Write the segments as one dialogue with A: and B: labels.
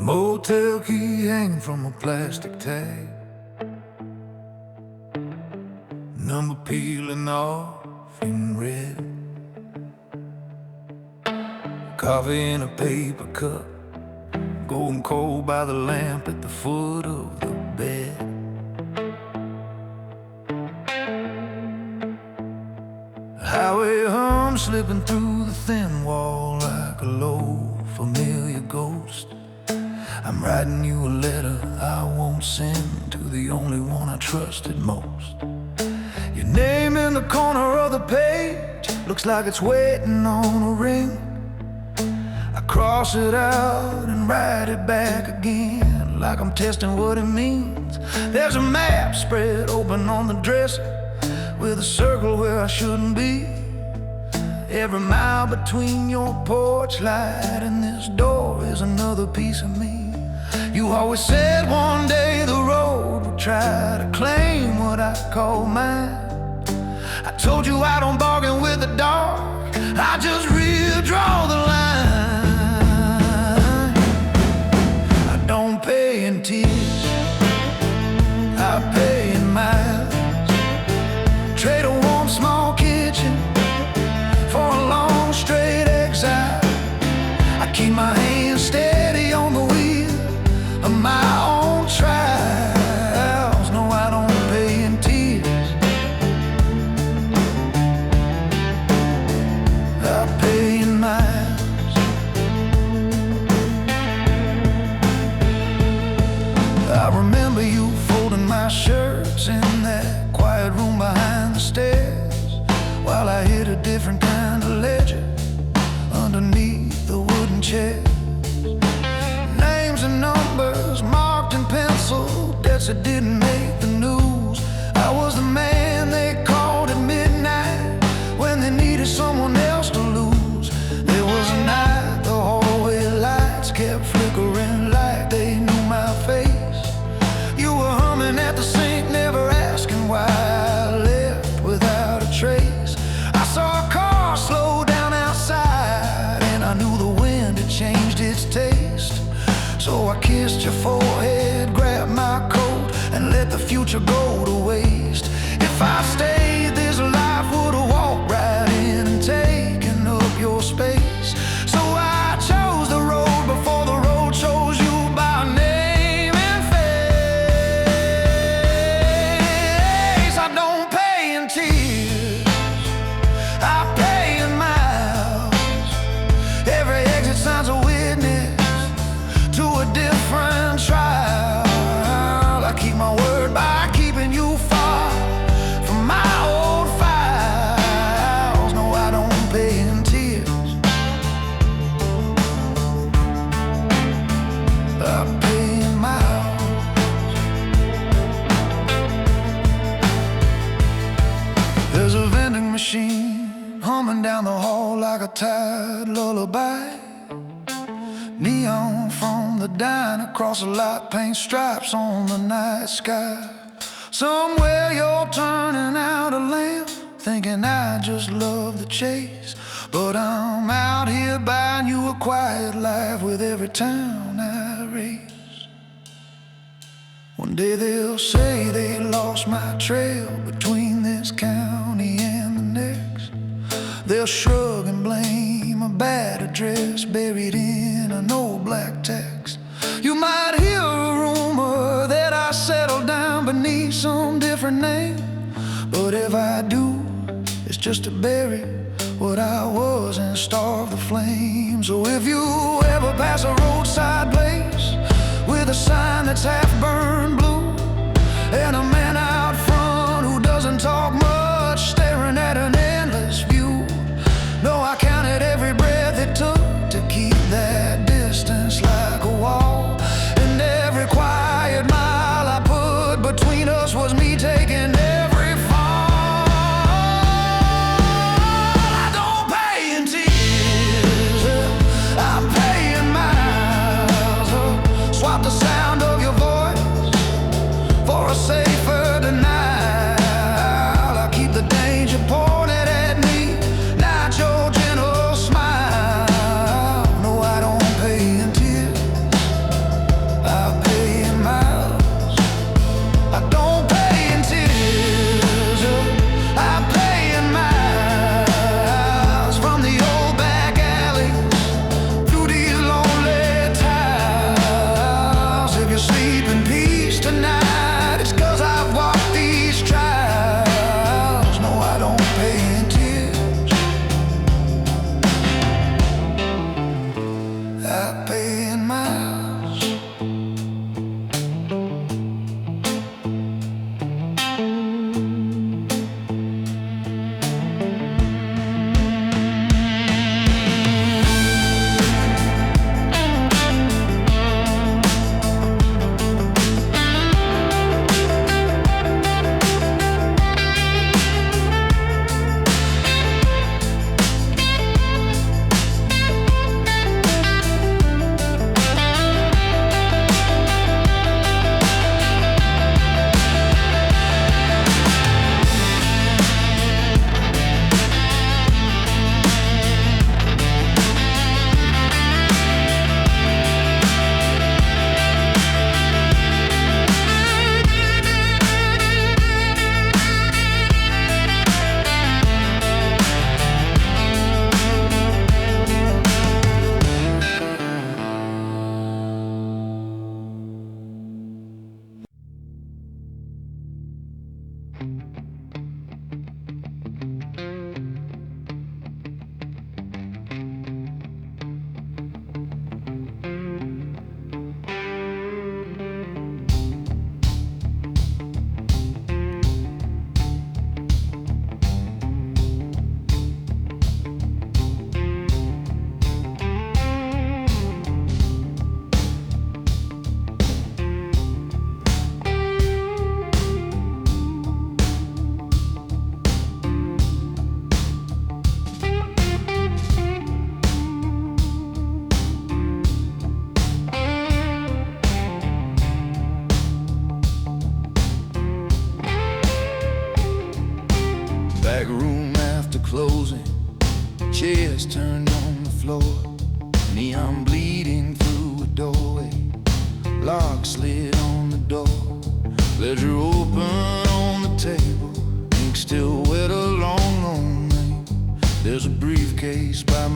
A: Motel key hanging from a plastic tag, number peeling off in red. Coffee in a paper cup, going cold by the lamp at the foot of the bed. Highway hum slipping through the thin wall like a low familiar ghost. I'm writing you a letter I won't send to the only one I trusted most. Your name in the corner of the page looks like it's waiting on a ring. I cross it out and write it back again, like I'm testing what it means. There's a map spread open on the dresser, with a circle where I shouldn't be. Every mile between your porch light and this door is another piece of me. You always said one day the road would try to claim what I call mine. I told you I don't bargain with the dark, I just redraw the line. I don't pay in tears, I pay in miles. Trade a warm small kitchen for a long straight exile. I keep my hands steady on the wheel of my own trials. No, I don't pay in tears, I pay in miles. I remember you folding my shirts in that quiet room behind the stairs, while I hit a different kind of ledger underneath the wooden chair. Names and numbers marked in pencil, debts that didn't make the news. I was the man they called at midnight when they needed someone else to lose. There was a night the hallway lights kept flickering like they knew my face. You were humming at the sink, never asking why I left without a trace. I saw a car slow down outside, and I knew the wind had changed its taste. So I kissed your forehead, grabbed my coat, and let the future go to waste. If I stayed, this life would have walked right in and taken up your space. So I chose the road before the road chose you by name and face. I don't pay in tears, I pay in miles. Every exit signs a witness to a different trial. I keep my word by keeping you far from my old files. No, I don't pay in tears, I pay in miles. There's a vending machine humming down the hall like a tired lullaby. Neon from the dine across the lot, paint stripes on the night sky. Somewhere you're turning out a lamp, thinking I just love the chase. But I'm out here buying you a quiet life with every town I race. One day they'll say they lost my trail between this county and the next. They'll shrug and blame a bad address buried in an old black text. You might hear a rumor that I settled down beneath some different name, but if I do, it's just to bury what I was and starve the flame. So if you ever pass a roadside place with a sign that's half burned blue, and a man out front who doesn't talk much staring at an endless view, no, I counted every breath it took to keep that distance like a wall. And every quiet mile I put between us was me taking every fall. I don't pay in tears, I pay in miles. Swap the sound of your voice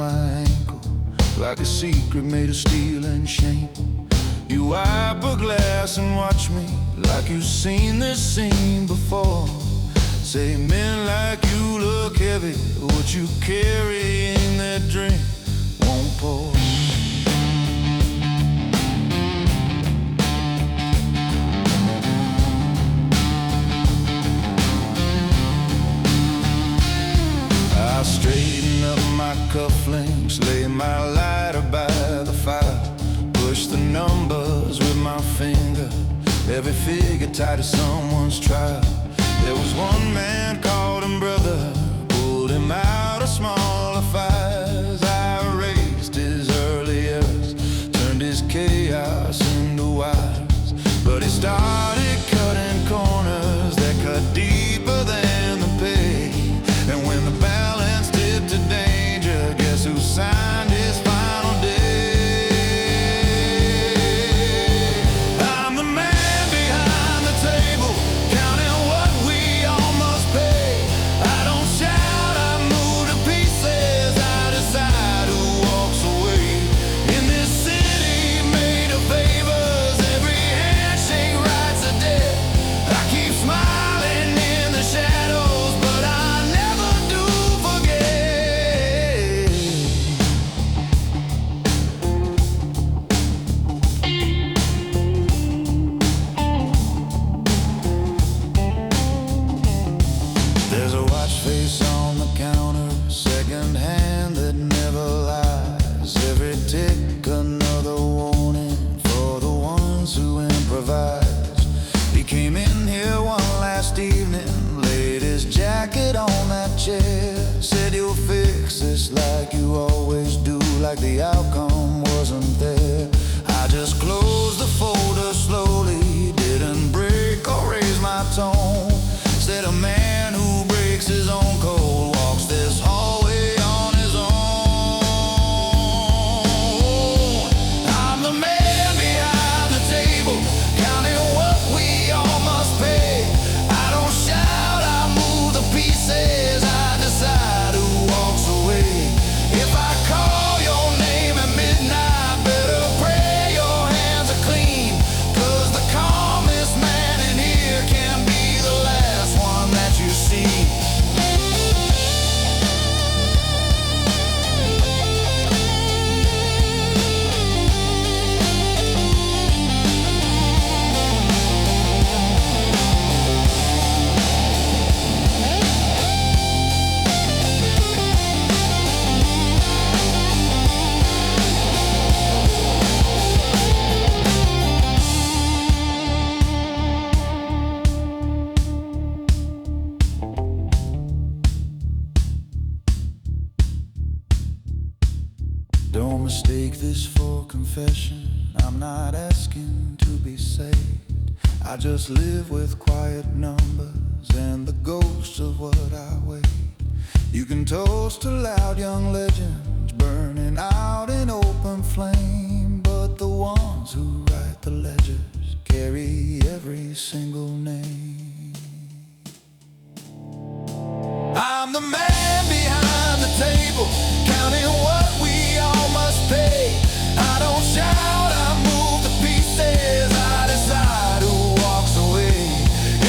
A: my ankle, like a secret made of steel and shame. You wipe a glass and watch me like you've seen this scene before. Say men like you look heavy, what you carry in that drink won't pour. I straighten up my cufflinks, lay my lighter by the fire, push the numbers with my finger, every figure tied to someone's trial. There was one man, called him brother, pulled him out of smaller fires. I erased his early errors, turned his chaos into wires. But he started cutting corners that cut deeper than the pay. And when the balance tipped to danger, guess who signed his final day? I'm the man behind the table, counting what we all must pay. I don't shout, I move to pieces, I decide who walks away. In this city made of favors, every handshake writes a debt. I keep smiling in the shadows, but I never do forget. There's a watch face on the counter, second hand that never lies. Every tick another warning for the ones who improvise. He came in here one last evening, laid his jacket on that chair, said you'll fix this like you always do, like the outcome wasn't there. I just closed the folder slowly, didn't break or raise my tone. Said a man who breaks his own code walks this hallway on his own. I'm the man behind the table, counting what we all must pay. I don't shout, I move the pieces, I decide who walks away. If I call your name at midnight, better pray your hands are clean, 'cause the calmest man in here can be the last one that you see. Don't mistake this for confession, I'm not asking to be saved. I just live with quiet numbers and the ghosts of what I wait. You can toast to loud young legends burning out in open flame, but the ones who write the ledgers carry every single name. I'm the man behind the table, counting what we all must pay. I don't shout, I move the pieces, I decide who walks away.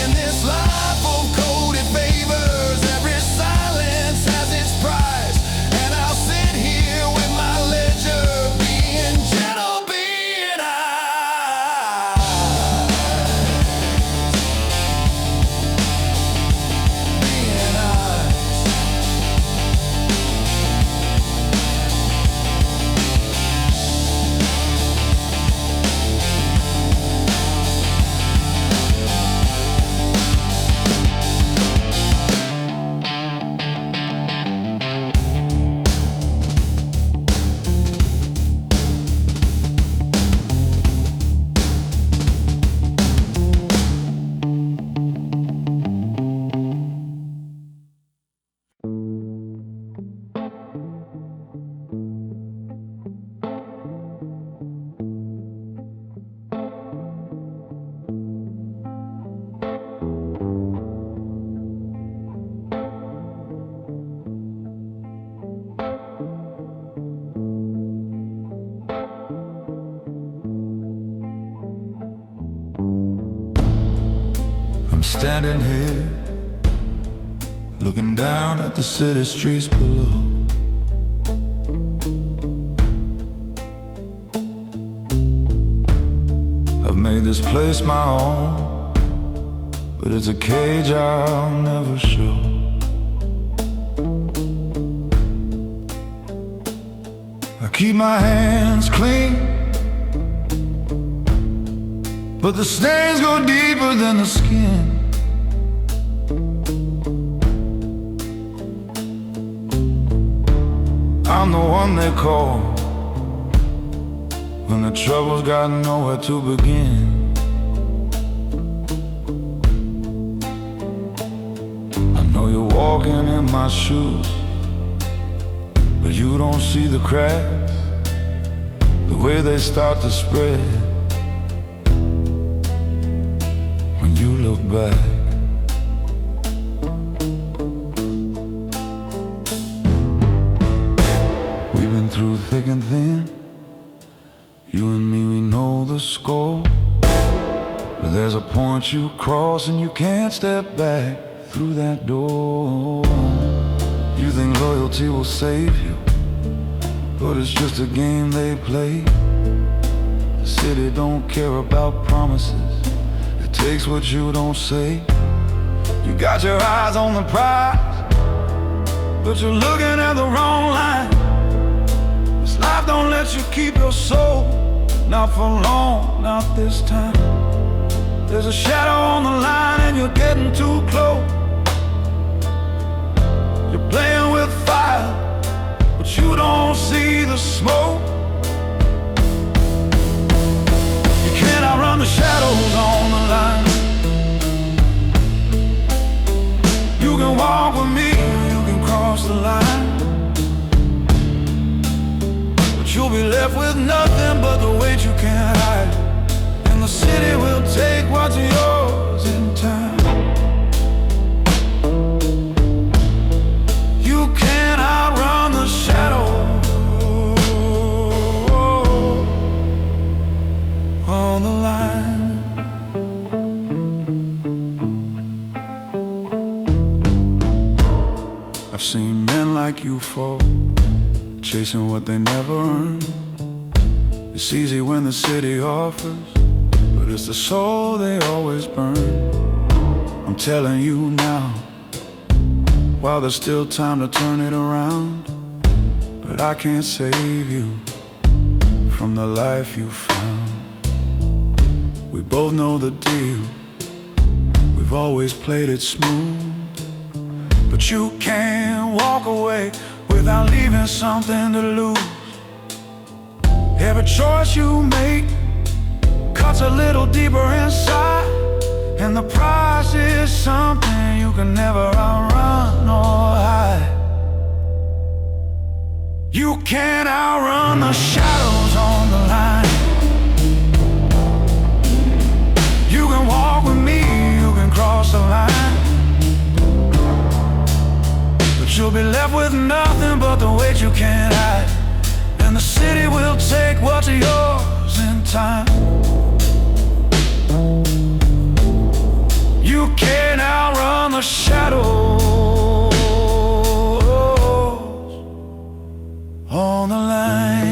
A: In this life of coded favors, every silence has its price. And I'll sit here with my ledger, being gentle, being I. I'm standing here, looking down at the city streets below. I've made this place my own, but it's a cage I'll never show. I keep my hands clean, but the stains go deeper than the skin. I'm the one they call when the trouble's got nowhere to begin. I know you're walking in my shoes, but you don't see the cracks, the way they start to spread when you look back. We've been through thick and thin, you and me, we know the score. But there's a point you cross and you can't step back through that door. You think loyalty will save you, but it's just a game they play. The city don't care about promises, it takes what you don't say. You got your eyes on the prize, but you're looking at the wrong line. This life don't let you keep your soul, not for long, not this time. There's a shadow on the line and you're getting too close. You're playing with fire, but you don't see the smoke. You can't outrun the shadows on the line. You can walk with me, you can cross the line, but you'll be left with nothing but the weight you can't hide. And the city will take what's yours in time. You can't outrun the shadow on the line. I've seen men like you fall, chasing what they never earned. It's easy when the city offers, but it's the soul they always burn. I'm telling you now, while there's still time to turn it around, but I can't save you from the life you found. We both know the deal, we've always played it smooth, but you can't walk away without leaving something to lose. Every choice you make cuts a little deeper inside, and the price is something you can never outrun or hide. You can't outrun the shadows on the line. You can walk with me, you can cross the line, but you'll be left with nothing but the weight you can't hide. And the city will take what's yours in time. You can't outrun the shadows on the line.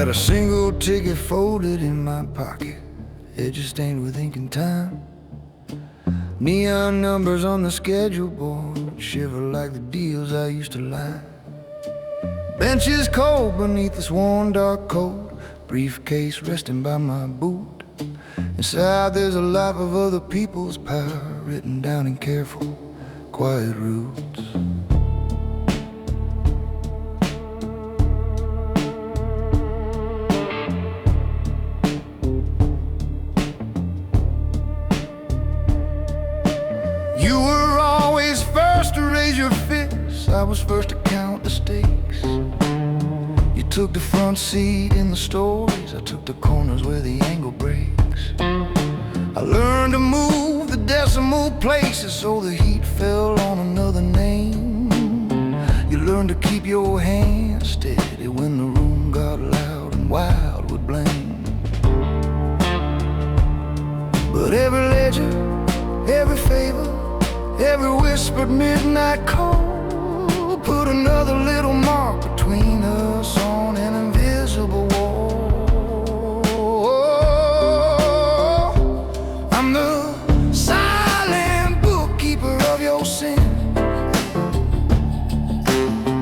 A: Got a single ticket folded in my pocket, edges stained with ink and time. Neon numbers on the schedule board shiver like the deals I used to lie. Bench is cold beneath this worn dark coat, briefcase resting by my boot. Inside there's a life of other people's power, written down in careful, quiet roots. You were always first to raise your fist, I was first to count the stakes. You took the front seat in the stories, I took the corners where the angle breaks. I learned to move the decimal places so the heat fell on another name. You learned to keep your hands steady when the room got loud and wild with blame. But every ledger, every favor, every whispered midnight call put another little mark between us on an invisible wall. I'm the silent bookkeeper of your sin,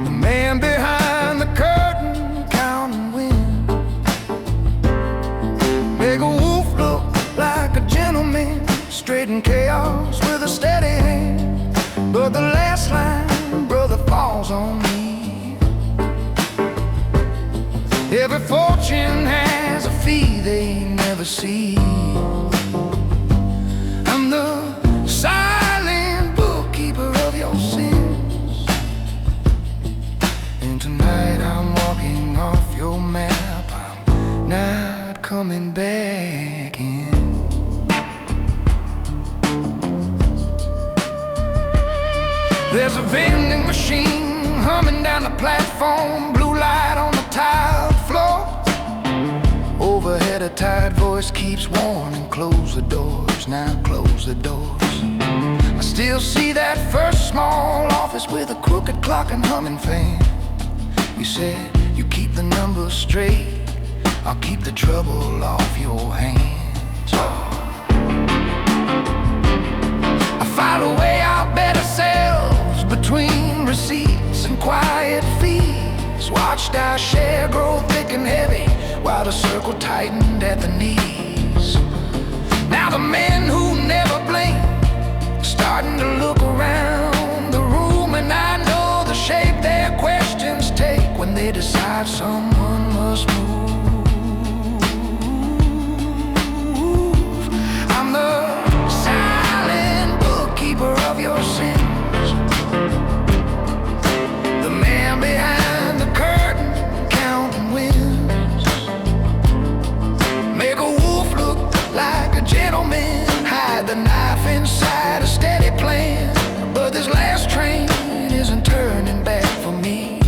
A: the man behind the curtain counting wind. Make a wolf look like a gentleman, straighten chaos with a steady hand. But the last line, brother, falls on me. Every fortune has a fee they never see. I'm the silent bookkeeper of your sins, and tonight I'm walking off your map. I'm not coming back in. There's a vending machine humming down the platform, blue light on the tiled floor. Overhead a tired voice keeps warning, close the doors, now close the doors. I still see that first small office with a crooked clock and humming fan. You said you keep the numbers straight, I'll keep the trouble off your hands. I file away our better selves between receipts and quiet fees. Watched our share grow thick and heavy while the circle tightened at the knees. Now the men who never blink starting to look around the room, and I know the shape their questions take when they decide someone must move. I'm the silent bookkeeper of your sins, the man behind the curtain counting wins. Make a wolf look like a gentleman, hide the knife inside a steady plan. But this last train isn't turning back for me.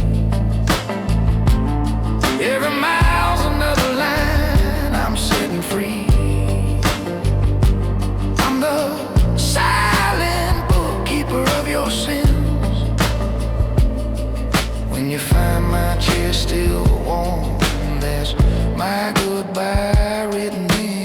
A: Every mile's another line, I'm setting free. I'm the silent bookkeeper of your sins. When you find my chair still warm, there's my goodbye written in.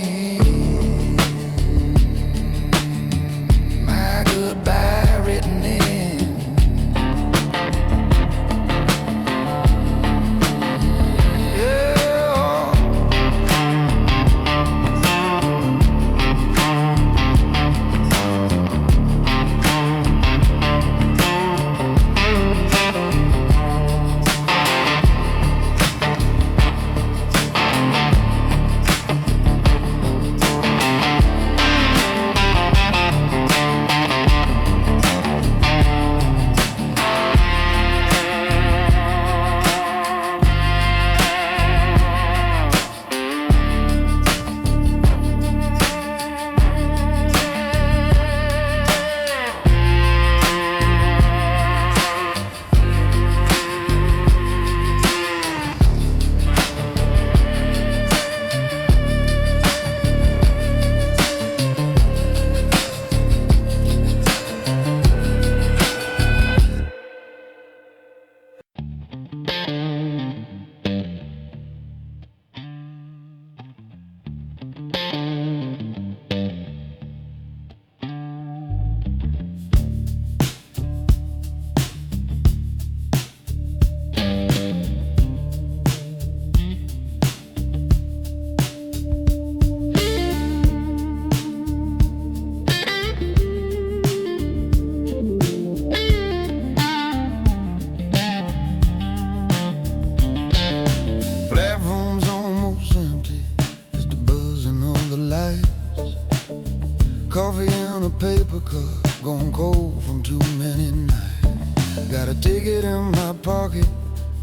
A: coffee in a paper cup, gone cold from too many nights. Got a ticket in my pocket,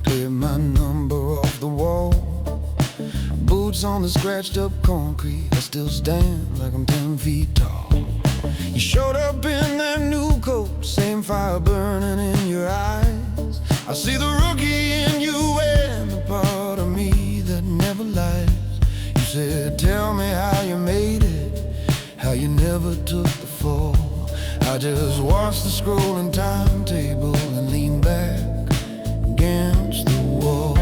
A: clear my number off the wall. Boots on the scratched up concrete, I still stand like I'm 10 feet tall. You showed up in that new coat, same fire burning in your eyes. I see the rookie in you and the part of me that never lies. You said, tell me how you made it, how you never took the fall. I just watched the scrolling timetable and leaned back against the wall.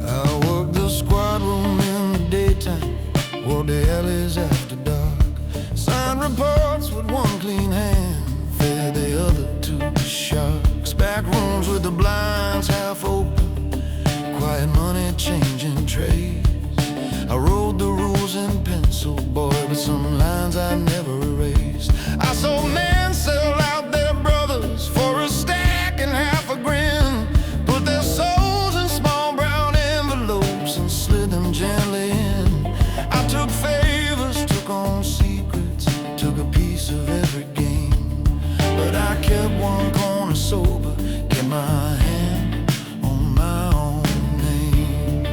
A: I worked the squad room in the daytime, worked the alleys after dark, signed reports with one clean hand, fed the other to the sharks. Back rooms with the blinds half open, quiet money changing trades. I wrote the rules in pencil, boy, but some lines I never erased. I saw men sell out their brothers for a stack and half a grin, put their souls in small brown envelopes and slid them gently in. I took favors, took on secrets, took a piece of every game, but I kept one corner sober, kept my hand on my own name.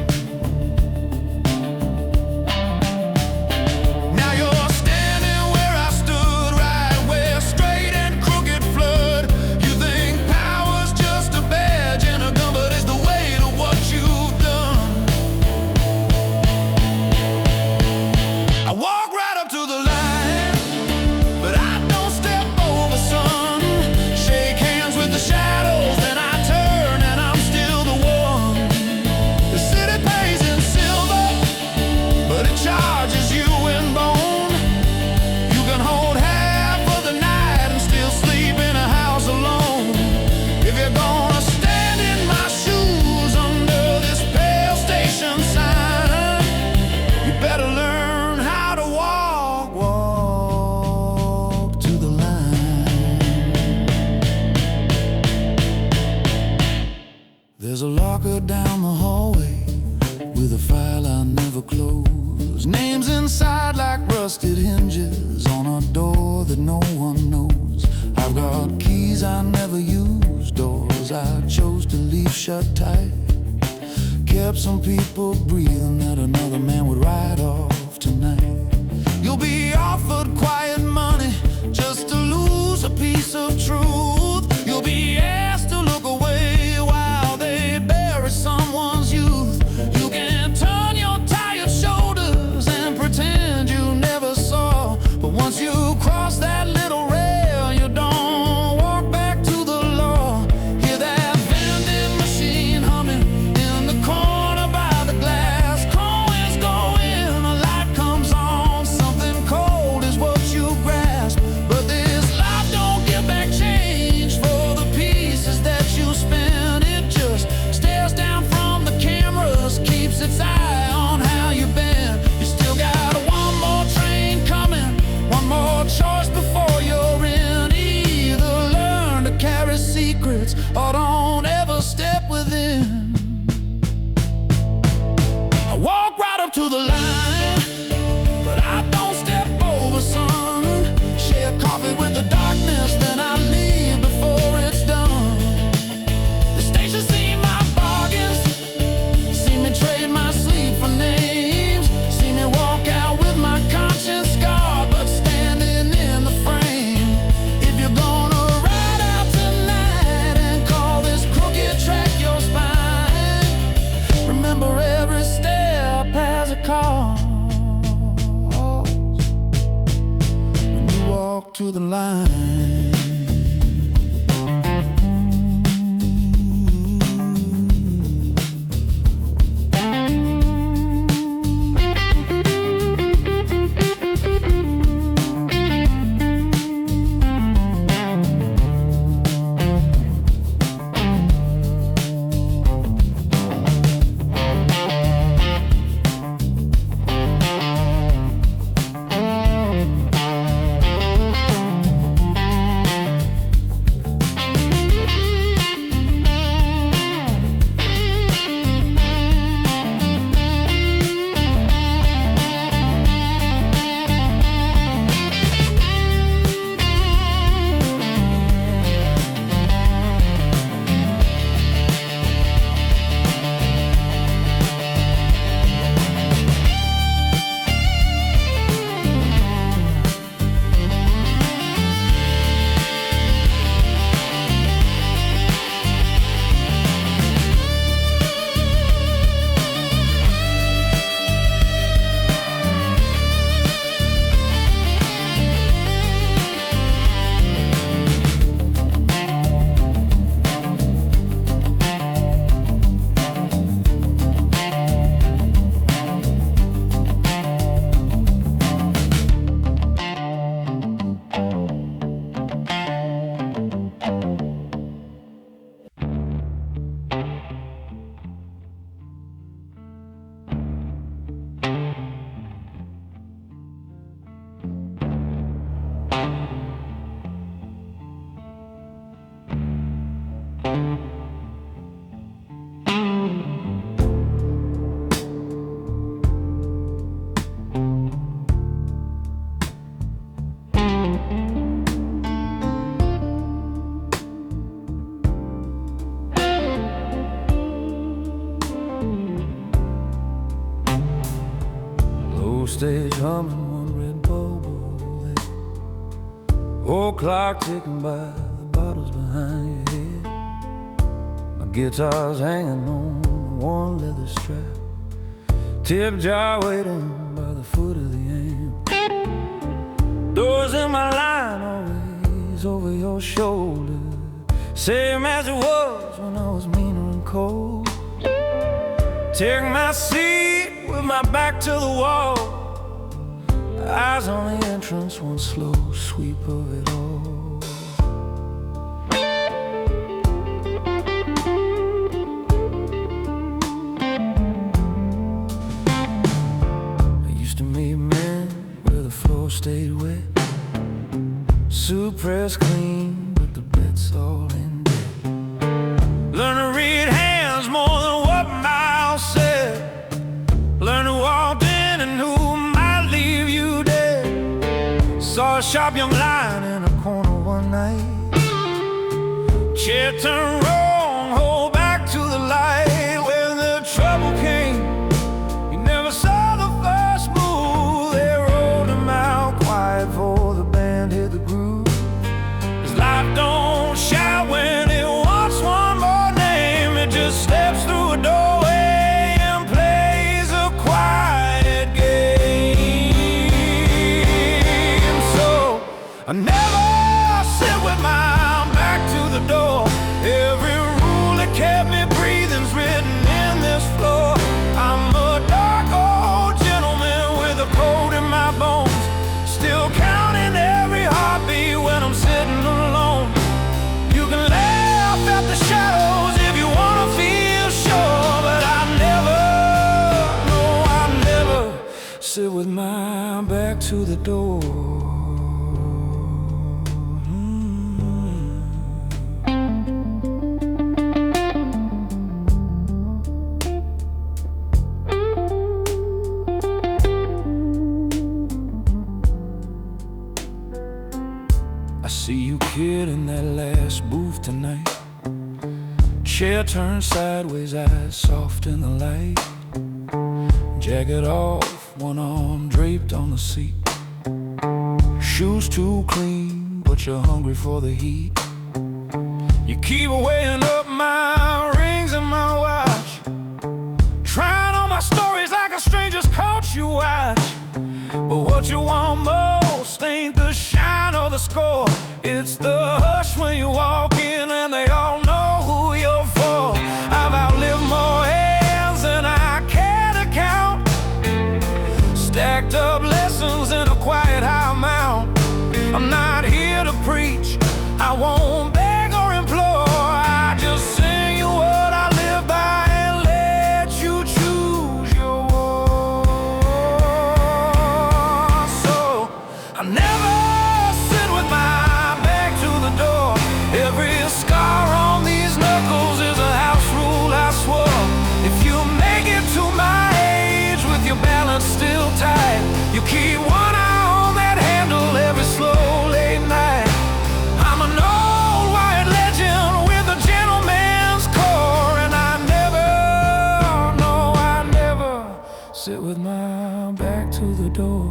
A: Now you're standing where I stood, right where straight and crooked flood. You think power's just a badge and a gun, but it's the weight of what you've done. I walk right up to the line, but I don't step over, son. Shake hands with the shadows, then I turn and I'm still the one. The city pays in silver, but it charges you in bone. You can hold half of the night and still sleep in a house alone. If you're gonna stand in my shoes under this pale station sign, you better learn how to walk to the line. There's a locker down the hallway with a file I never close. Names inside like rusted hinges on a door that no one knows. I've got keys I never use, doors I chose to leave shut tight. Kept some people breathing that another man would ride off tonight. You'll be offered quiet money just to lose a piece of truth. You'll be asked to look away while they bury someone's youth. You can turn your tired shoulders and pretend you never saw, but once you cross that little rail, you don't walk back to the law. Hear that vending machine humming in the corner by the glass. Coins go in, a light comes on, something cold is what you grasp. But this life don't give back change for the pieces that you spend. It just stares down from the cameras, keeps its eye on how you've been. You still got one more train coming, one more choice before you're in. Either learn to carry secrets or don't ever step within. I walk right up to the line, but I don't step over, son. Share coffee with the darkness, then I leave before it's done. The station see my bargains, see me trade my sleep for names, see me walk out with my conscience scarred, but standing in the frame. If you're gonna ride out tonight and call this crooked track your spine, remember every step has a cost when you walk to the line. radio stage humming one red bubble lit. Old clock ticking by, the bottles behind your head. My guitar's hanging on one leather strap. Tip jar waiting by the foot of the amp. Doors in my line always over your shoulder, same as it was when I was meaner and cold. Take my seat with my back to the wall, eyes on the entrance, one slow sweep of it all. I used to meet men where the floor stayed wet, suit pressed clean, but the bed's all in debt. Learn to read hands more than what mouth said. Learn who walked in and who might leave you dead. Saw a sharp young lion in a corner one night. Chair turned wrong, hold back to the light. When the trouble came, you never saw the first move. They rolled him out quiet before the band hit the groove. 'Cause life don't shout when it wants one more name. It just steps through a doorway and plays a quiet game. So I never sit with my back to the door. Every rule that kept me breathing's written in this floor. I'm a dark old gentleman with a cold in my bones, still counting every heartbeat when I'm sitting alone. You can laugh at the shadows if you wanna feel sure, but I never, no, I never sit with my back to the door. I see you, kid, in that last booth tonight. Chair turned sideways, eyes soft in the light. Jacket off, one arm draped on the seat. Shoes too clean, but you're hungry for the heat. You keep weighing up my rings and my watch, trying on my stories like a stranger's coat you watch. But what you want most ain't the shine or the score, it's the hush when you walk in and they all know who you're for. I've outlived more hands than I care to count, stacked up lessons in a quiet high mount. I'm not here to preach, I won't beg or implore. I just sing you what I live by and let you choose your war. So I never sit with my back to the door. Every scar on these knuckles is a house rule, I swore. If you make it to my age with your balance still tight, you keep one eye on that handle every slow late night. I'm an old white legend with a gentleman's core, and I never, no, I never sit with my back to the door.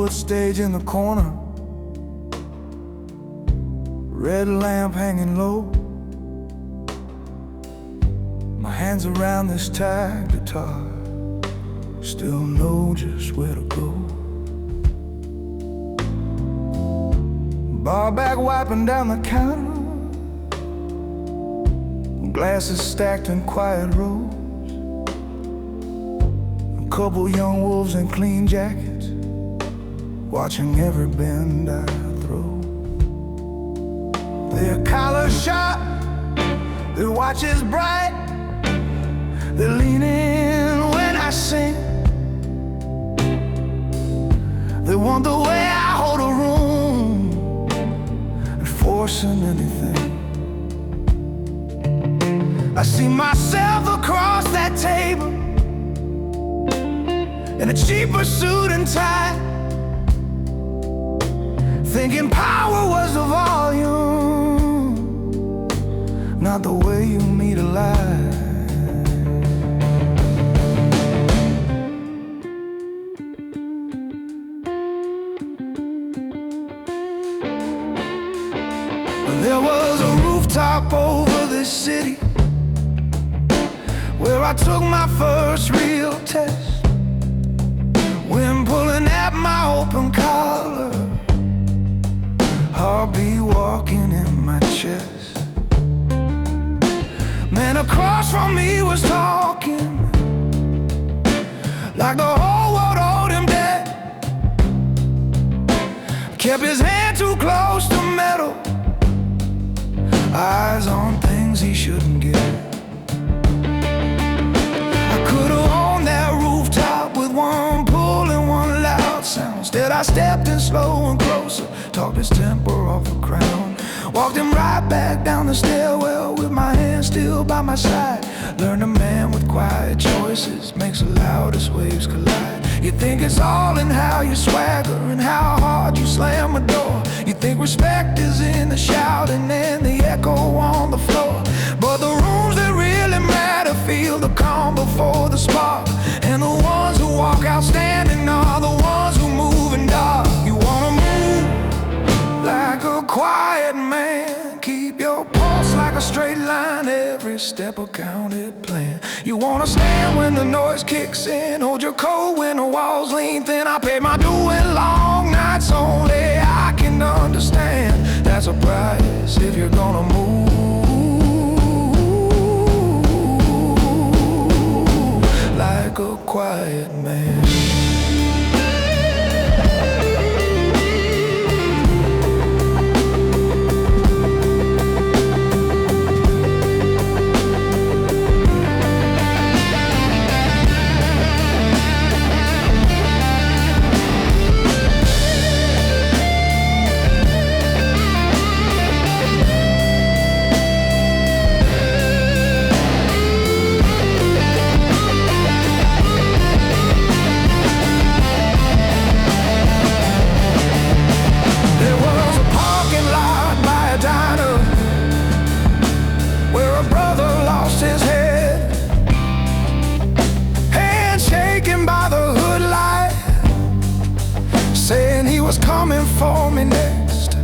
A: Stage in the corner, red lamp hanging low. My hands around this tired guitar, still know just where to go. Bar back wiping down the counter, glasses stacked in quiet rows. A couple young wolves in clean jackets, watching every bend I throw. Their collars sharp, their watches bright, they lean in when I sing. They want the way I hold a room, enforcing anything. I see myself across that table in a cheaper suit and tie, thinking power was the volume, not the way you meet a lie. There was a rooftop over this city where I took my first real test. When pulling at my open collar, heartbeat walking in my chest. Man across from me was talking like the whole world owed him debt. Kept his hand too close to metal, eyes on things he shouldn't get. I could've owned that rooftop with one pull and one loud sound. Instead I stepped in slow and closer, talked his temper off the crown, walked him right back down the stairwell with my hand still by my side. Learned a man with quiet choices makes the loudest waves collide. You think it's all in how you swagger and how hard you slam a door. You think respect is in the shouting and the echo on the floor, but the rooms that really matter feel the calm before the spark. And the ones who walk out standing are the ones who move in dark. You wanna move like a quiet man, keep your pulse like a straight line, every step a counted plan. You wanna stand when the noise kicks in, hold your coat when the walls lean thin. I paid my due in long nights, only I can understand. That's a price if you're gonna move like a quiet man. Was coming for me next.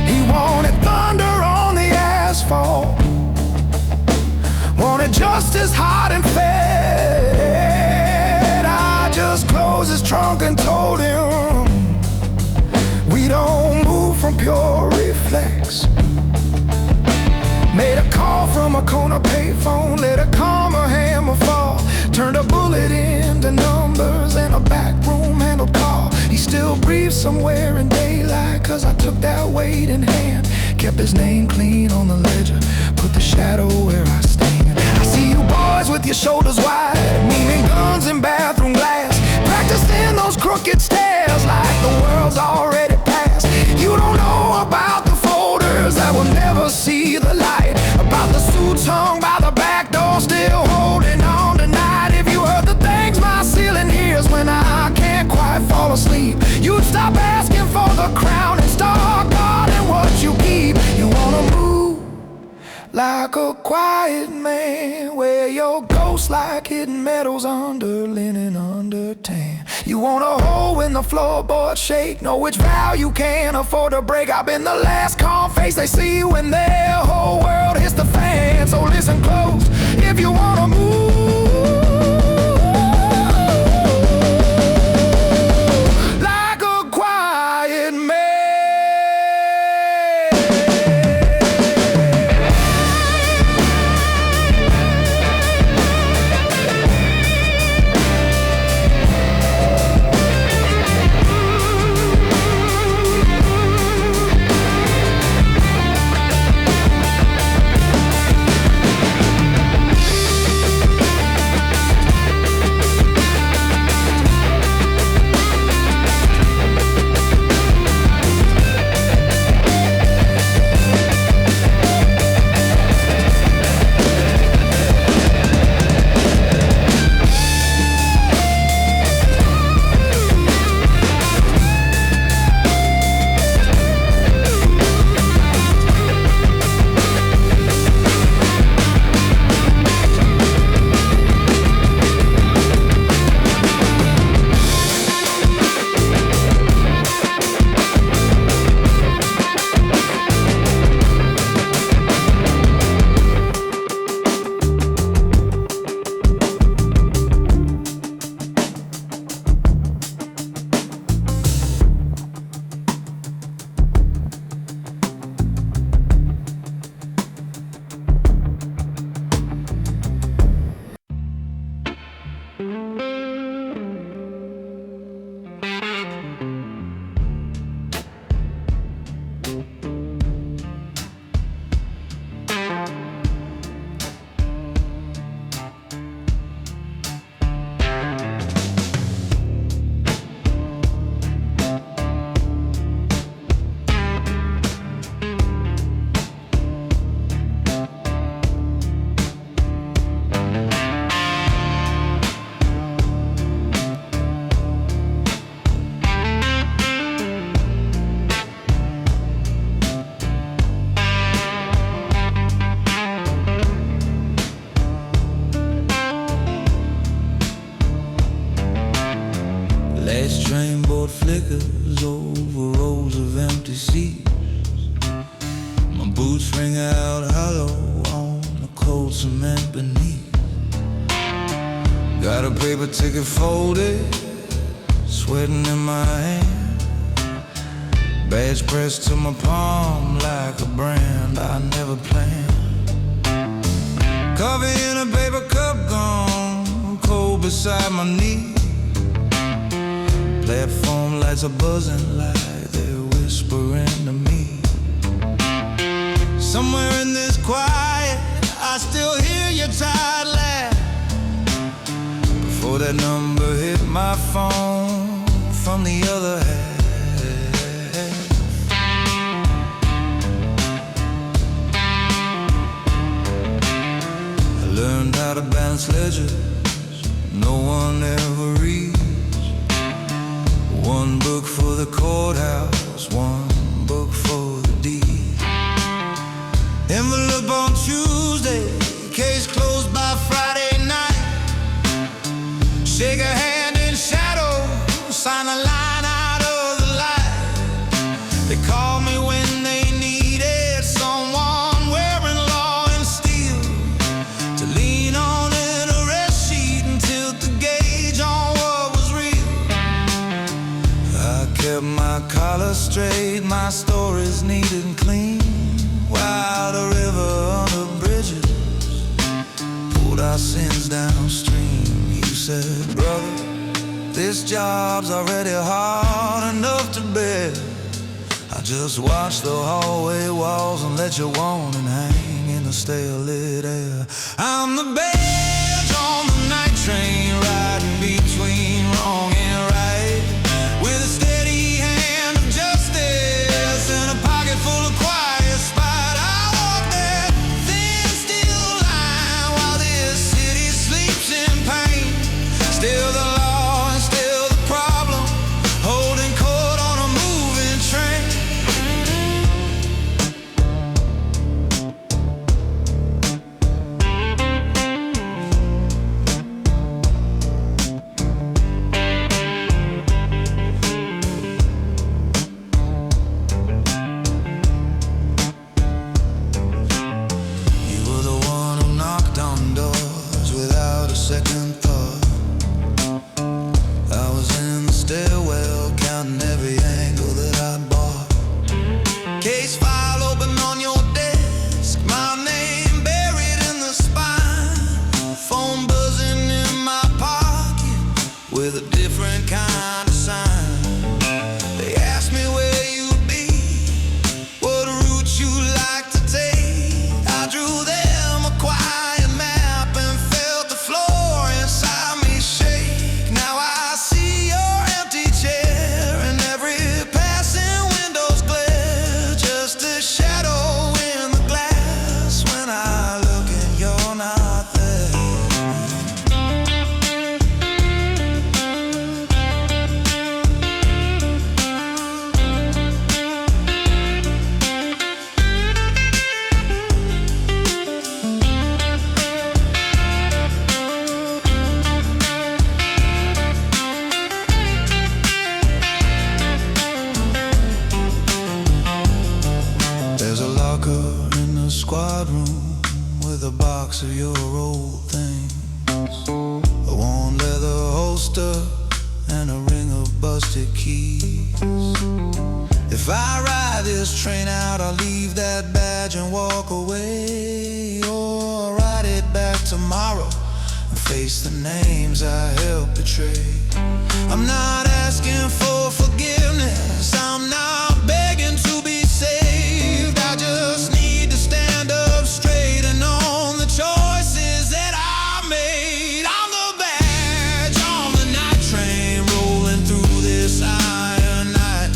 A: He wanted thunder on the asphalt, wanted justice hot and fed. I just closed his trunk and told him we don't move from pure reflex. Made a call from a corner payphone, let a calmer hammer fall, turned a bullet into numbers and a back room handled call. He still breathes somewhere in daylight, cause I took that weight in hand. Kept his name clean on the ledger, put the shadow where I stand. I see you boys with your shoulders wide, meaning guns and bathroom glass, practicing those crooked stairs like the world's already passed. You don't know about the folders like a quiet man. Wear your ghost like hidden metals under linen, under tan. You want a hole when the floorboards shake, know which vow you can't afford to break. I've been the last calm face they see when their whole world hits the fan. So listen close if you wanna move.
B: Last train board flickers over rows of empty seats. My boots ring out hollow on the cold cement beneath. Got a paper ticket folded, sweating in my hand. Badge pressed to my palm like a brand I never planned. Coffee in a paper cup gone cold beside my knee. Platform lights are buzzing like they're whispering to me. Somewhere in this quiet, I still hear your tired laugh. Before that number hit my phone from the other half. I learned how to balance ledgers no one ever reads. One book for the courthouse, one book for the deed. Envelope on Tuesday, case closed by Friday night. Shake a hand in shadow, sign a line out of the light. They call me when they needed someone wearing law and steel to lean on in a rest sheet and tilt the gauge on what was real. I kept my collar straight, my stories neat and clean. While the river under bridges pulled our sins downstream. You said, brother, this job's already hard enough to bear. I just watch the hallway walls and let you warning hang in the stale lit air. I'm the badge on the night train, riding between wrong and right, with a steady hand of justice and a pocket full of quiet spite. I walk that thin, still line while this city sleeps in pain. Still the law and still the problem, holding court on a moving train. Case file open on your desk, my name buried in the spine. Phone buzzing in my pocket with a different kind of sign. They asked me where you'd be, what route you like to take. I drew them a quiet map and felt the floor inside me shake. Now I see your empty chair and every passing window's glare, just a shadow in the glass when I look and you're not there. There's a locker in the squad room with a box of your old things, a worn leather holster and a ring of busted keys. If I ride this train out, I'll leave that badge and walk away, or ride it back tomorrow and face the names I helped betray. I'm not asking for forgiveness, I'm not begging to be saved. I just need to stand up straight and own the choices that I made. I'm the badge on the night train rolling through this iron night,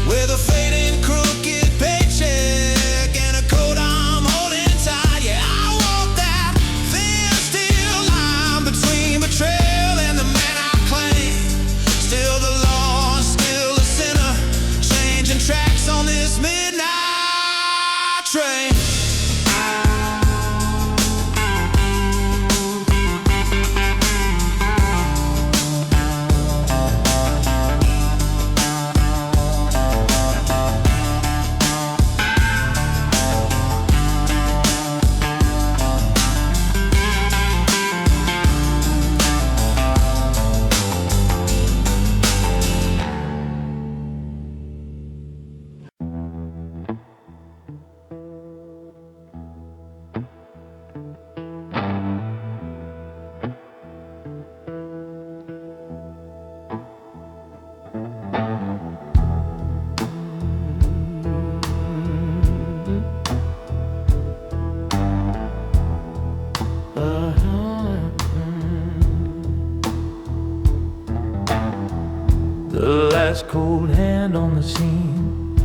B: with a fading crooked paycheck and a coat I'm holding tight. Yeah, I walk that thin steel line between betrayal and the man I claim. Still the law, still a sinner, changing tracks on this midnight train.
C: The last cold hand on the scene,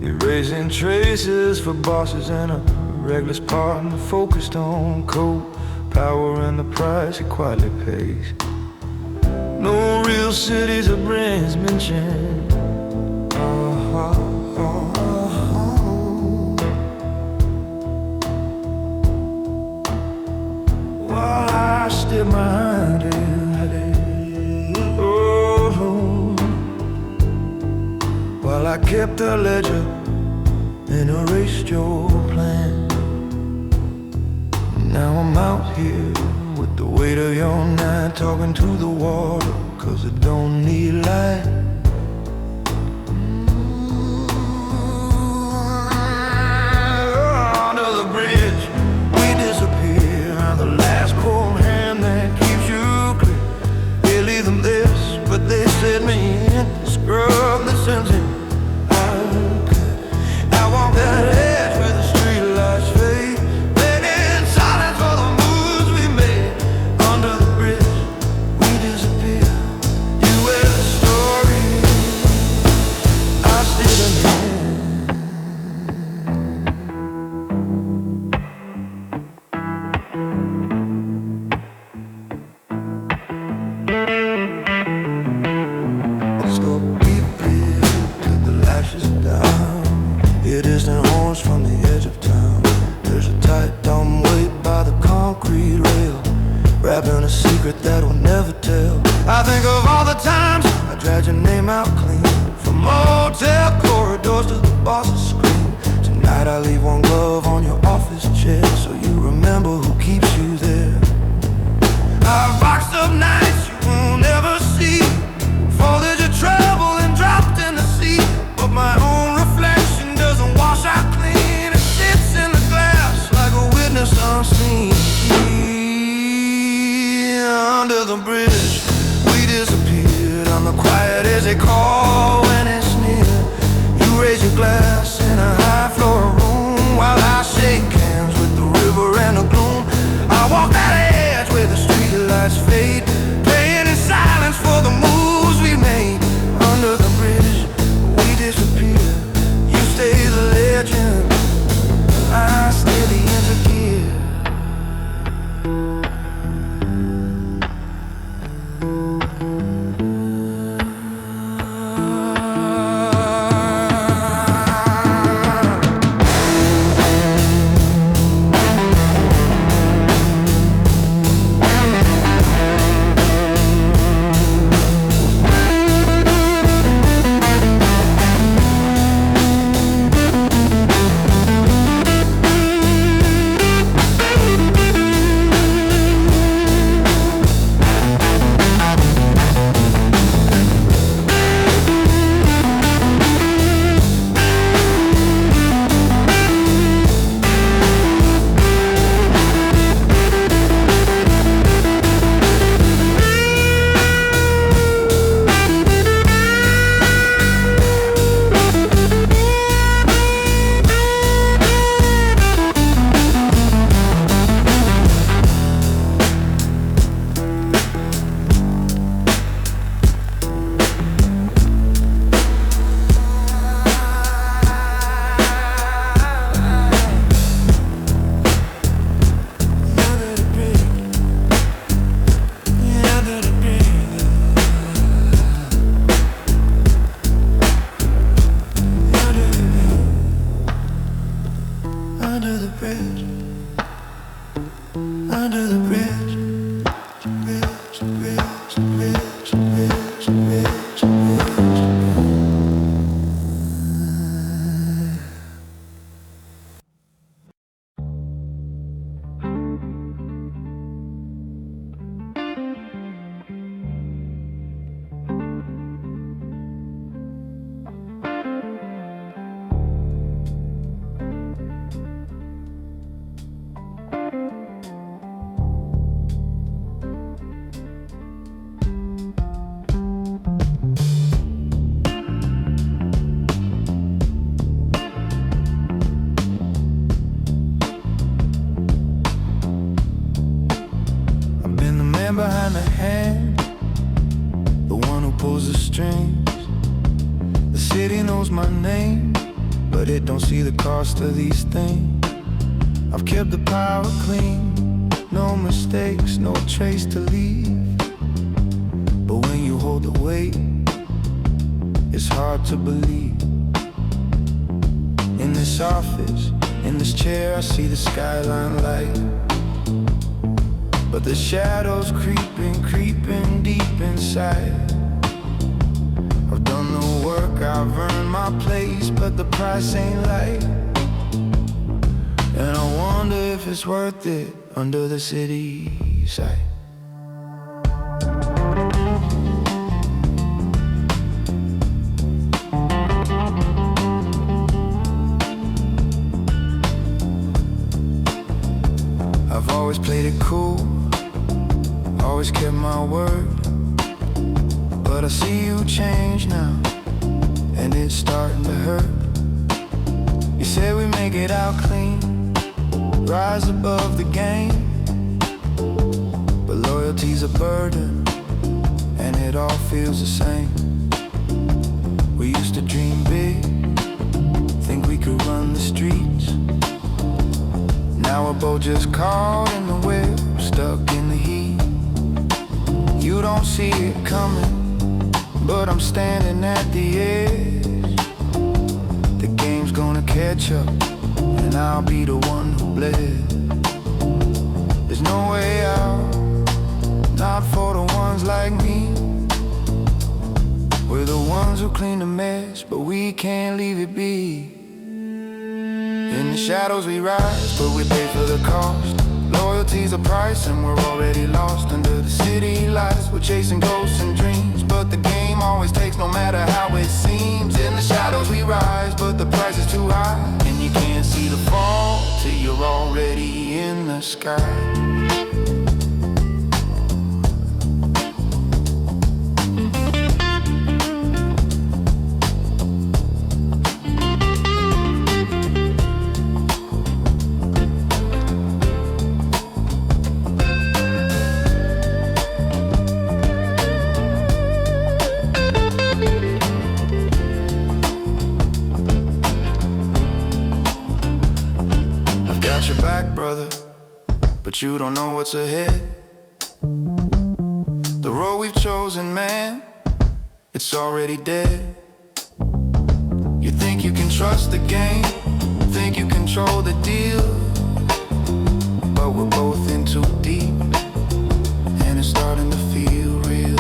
C: erasing traces for bosses and a reckless partner focused on code, power and the price it quietly pays. No real cities or brands mentioned. While I stood behind it, while I kept a ledger and erased your plan. Now I'm out here with the weight of your night, talking to the water, cause it don't need light. Under the bridge we disappear, and the last cold hand that keeps you clear. They leave them this, but they set me in to scrub the sense in. I walk that edge where the streetlights fade, waiting silence for the moves we made. Under the bridge, we disappear. You wear the story, I still am here. So prepare till the lashes down. Hear distant horns from the edge of town. There's a tight dumb weight by the concrete rail, wrapping a secret that we'll never tell. I think of all the times I dragged your name out clean, from motel corridors to the boss's screen. Tonight I leave one glove on your office chair, so you remember who keeps you there. I've boxed up nights you won't ever see, folded your trouble and dropped in the sea, but my own reflection doesn't bridge, under the bridge, bridge, bridge, bridge, bridge, bridge, bridge.
A: Behind the hand, the one who pulls the strings. The city knows my name, but it don't see the cost of these things. I've kept the power clean, no mistakes, no trace to leave. But when you hold the weight, it's hard to believe. In this office, in this chair, I see the skyline light, but the shadows creeping, creeping deep inside. I've done the work, I've earned my place, but the price ain't light. And I wonder if it's worth it under the city side. I've always played it cool, always kept my word, but I see you change now, and it's starting to hurt. You said we make it out clean, rise above the game, but loyalty's a burden, and it all feels the same. We used to dream big, think we could run the streets. Now we're both just caught in the whip, stuck in the heat. You don't see it coming, but I'm standing at the edge. The game's gonna catch up, and I'll be the one who bled. There's no way out, not for the ones like me. We're the ones who clean the mess, but we can't leave it be. In the shadows we rise, but we pay for the cost. Loyalty's a price, and we're already lost under the city lights. We're chasing ghosts and dreams, but the game always takes, no matter how it seems. In the shadows we rise, but the price is too high, and you can't see the fall till you're already in the sky. Got your back, brother, but you don't know what's ahead. The road we've chosen, man, it's already dead. You think you can trust the game, think you control the deal, but we're both in too deep, and it's starting to feel real.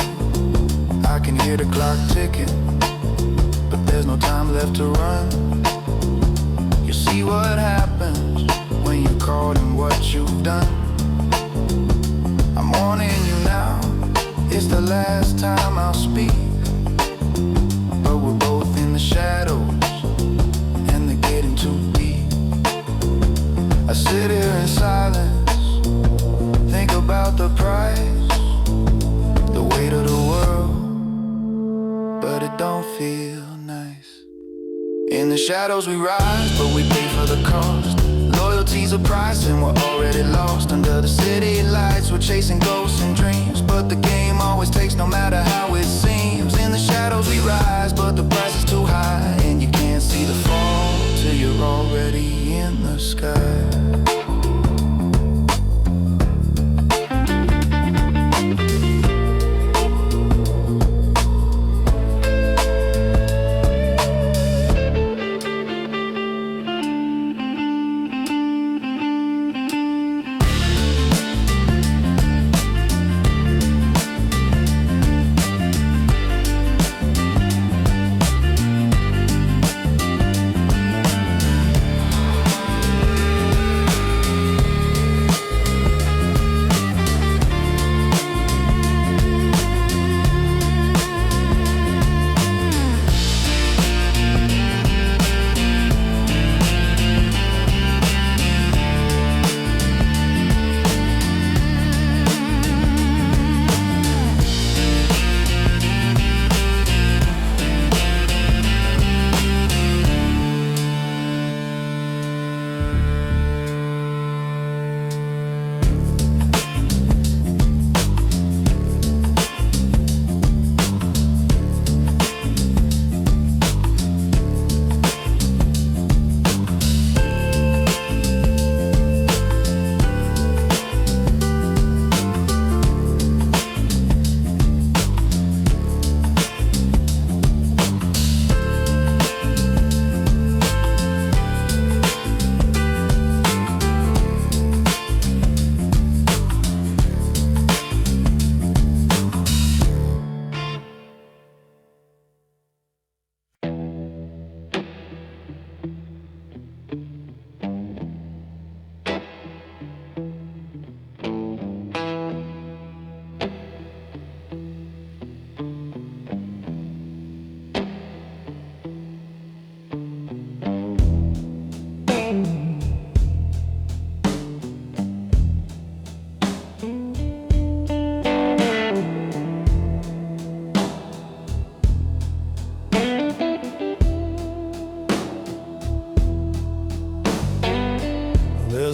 A: I can hear the clock ticking, but there's no time left to run. You see what happens when you're caught in what you've done. I'm warning you now, it's the last time I'll speak, but we're both in the shadows, and they're getting too deep. I sit here in silence, think about the price, the weight of the world, but it don't feel nice. In the shadows we rise, but we pay for the cost. Loyalty's a price, and we're already lost under the city lights. We're chasing ghosts and dreams, but the game always takes, no matter how it seems. In the shadows we rise, but the price is too high, and you can't see the fall till you're already in the sky.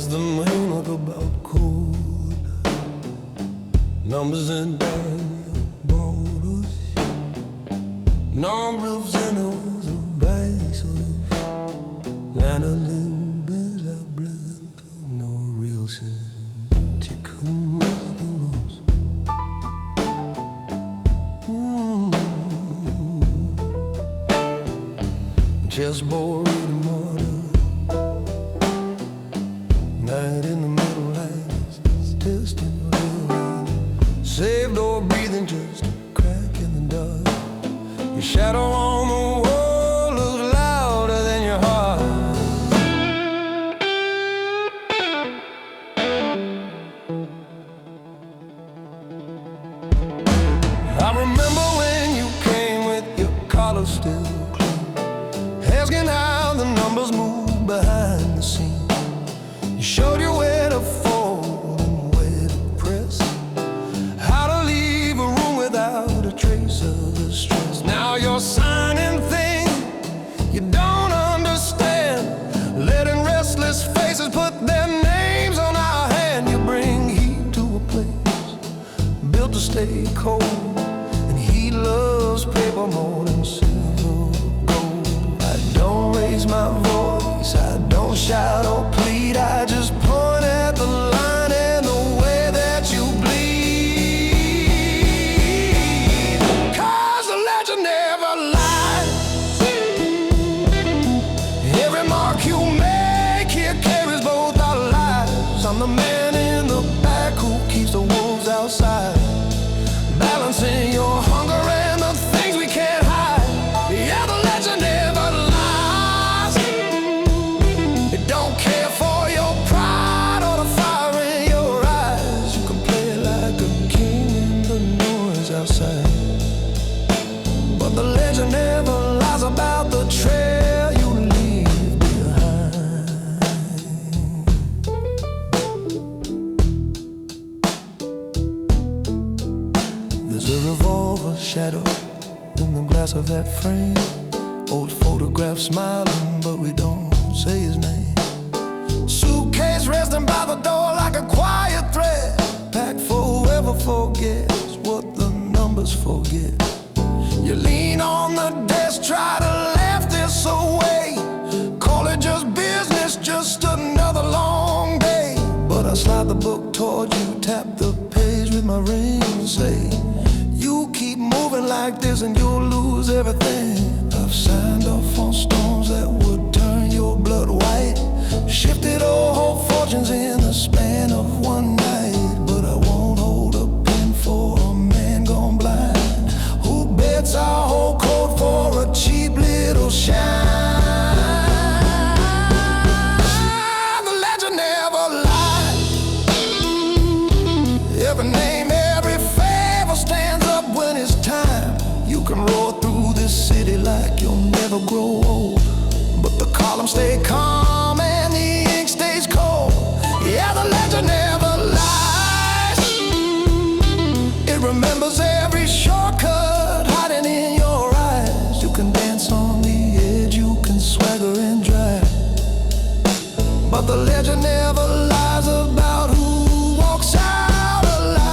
C: Yes, the man look about cold. Numbers and borders. Numbers and those of bikes. And a little bit of blood. No real sense. Chessboard reading water. Night in the middle lights, testing real. Saved or breathing, just a crack in the dark. Your shadow on the wall looks louder than your heart. I remember when you came with your collar still clean, asking how the numbers move behind the scenes. You showed you where to fold and where to press, how to leave a room without a trace of the stress. Now you're signing things you don't understand, letting restless faces put their names on our hand. You bring heat to a place built to stay cold, and he loves paper more than silver. I don't raise my voice, I don't shout or plead, I just point at the line and the way that you bleed. 'Cause the legend never lies. Every mark you make here carries both our lives. I'm the man in the back who keeps the wolves outside, balancing your hunger and the things we can't hide. Yeah, the legend never lies. It don't care for your pride or the fire in your eyes. You can play like a king in the noise outside, but the legend never lies about the trail you leave behind. There's a revolver shadow in the glass of that frame. Old photograph smiling, but we don't say his name. Suitcase resting by the door like a quiet thread, packed for whoever forgets what the numbers forget. You lean on the desk, try to laugh this away, call it just business, just another long day. But I slide the book toward you, tap the page with my ring, and say, you keep moving like this and you'll lose everything. I've signed off on storms that would turn your blood white, shifted whole fortunes in the span of one night. But I won't hold a pen for a man gone blind, who bets our whole code for a cheap little shine. The legend never lies. Every name, every favor stands up when it's time. You can roar through this city like you'll never grow old, but the columns stay calm and the ink stays cold. Yeah, the legend never lies. It remembers every shortcut hiding in your eyes. You can dance on the edge, you can swagger and drive, but the legend never lies about who walks out alive.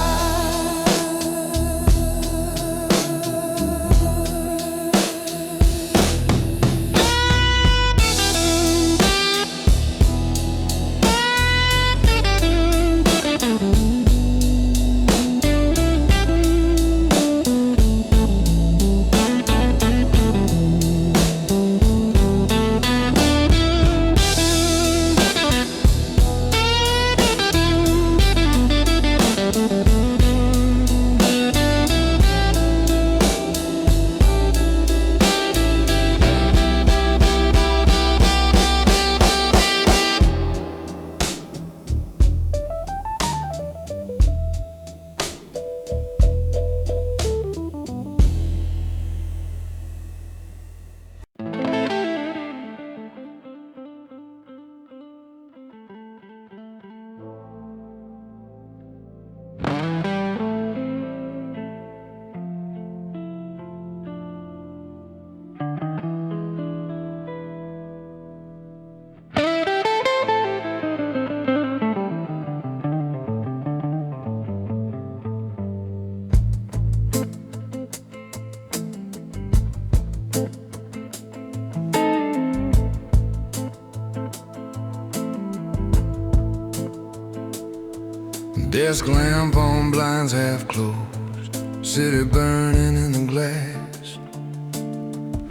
B: Desk lamp on blinds half closed, city burning in the glass,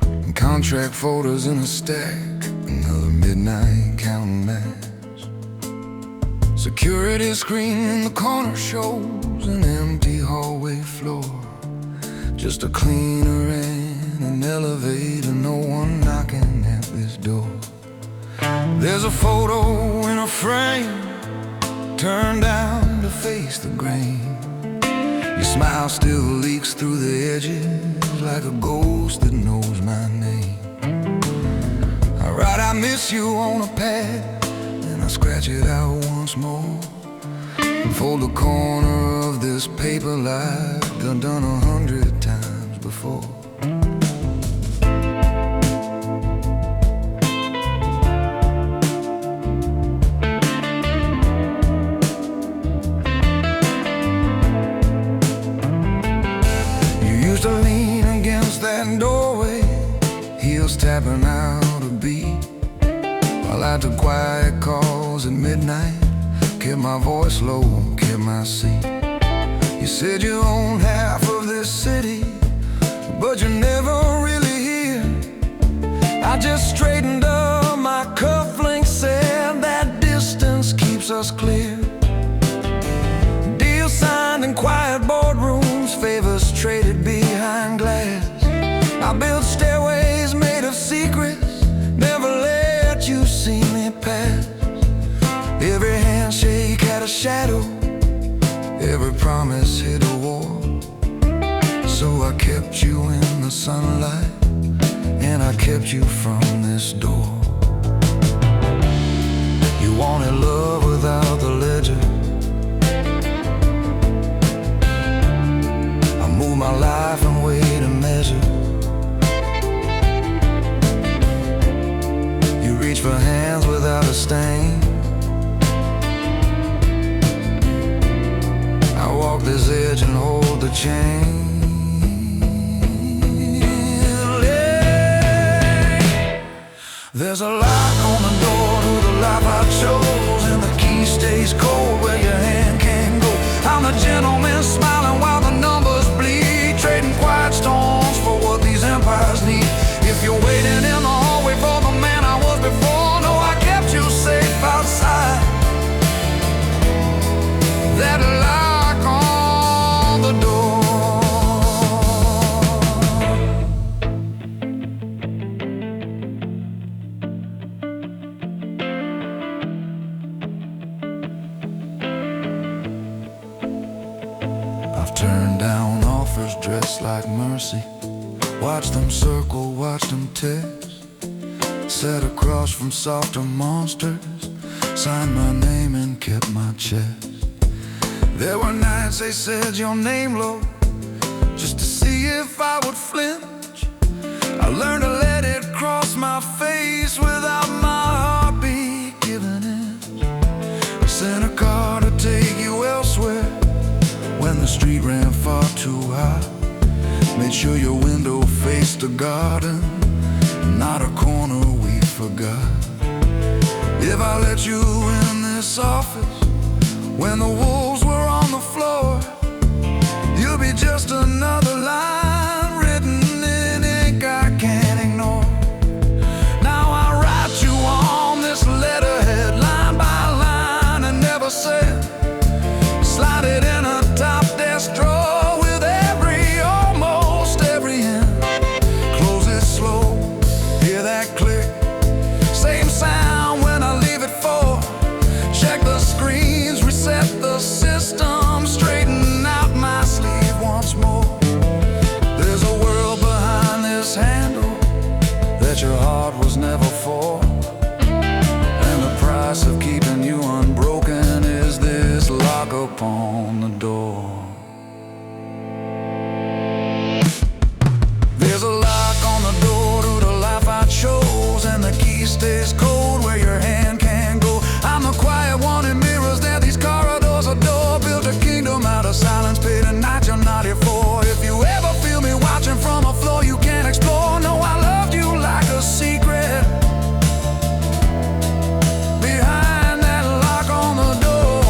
B: and contract folders in a stack, another midnight counting mass. Security screen in the corner shows an empty hallway floor, just a cleaner and an elevator, no one knocking at this door. There's a photo in a frame, turned down to face the grain. Your smile still leaks through the edges like a ghost that knows my name. I write I miss you on a pad, and I scratch it out once more, and fold the corner of this paper like I've done 100 times before. That doorway, heels tapping out a beat, while I took quiet calls at midnight, kept my voice low, kept my seat. You said you own half of this city, but you're never really here. I just straightened up my cufflinks, said that distance keeps us clear. Deals signed in quiet boardrooms, favors traded behind glass. I built stairways made of secrets, never let you see me pass. Every handshake had a shadow, every promise hit a wall. So I kept you in the sunlight, and I kept you from this door. You wanted love without the ledger. I moved my life and weighed a measure. Reach for hands without a stain. I walk this edge and hold the chain. There's a lock on the door to the life I chose, and the key stays cold where your hand can't go. I'm the gentleman smiling while the numbers bleed, trading quiet storms for what these empires need. If you're waiting in the hallway for the man I was before, no, I kept you safe outside. That lock on the door. I've turned down offers dressed like mercy, watched them circle, watched them test. Sat across from softer monsters, signed my name and kept my chest. There were nights they said your name low, just to see if I would flinch. I learned to let it cross my face without my heartbeat giving in. I sent a car to take you elsewhere when the street ran far too high. Made sure your window faced the garden, not a corner we forgot. If I let you in this office when the wolves were on the floor, you'll be just another line written in ink I can't ignore. Now I write you on this letterhead line by line, and never said, slide it in a top desk drawer with almost every end. Close it slow, hear that click, same sound when I leave it for. Check the screens, reset the system, straighten out my sleeve once more. There's a world behind this handle that your heart was never for, and the price of keeping you unbroken is this lock upon the door. There's a lock on the door to the life I chose, and the key stays cold where your hand can't go. I'm the quiet one in mirrors that these corridors adore. Built a kingdom out of silence, paid a night you're not here for. If you ever feel me watching from a floor you can't explore, no, I loved you like a secret behind that lock on the door.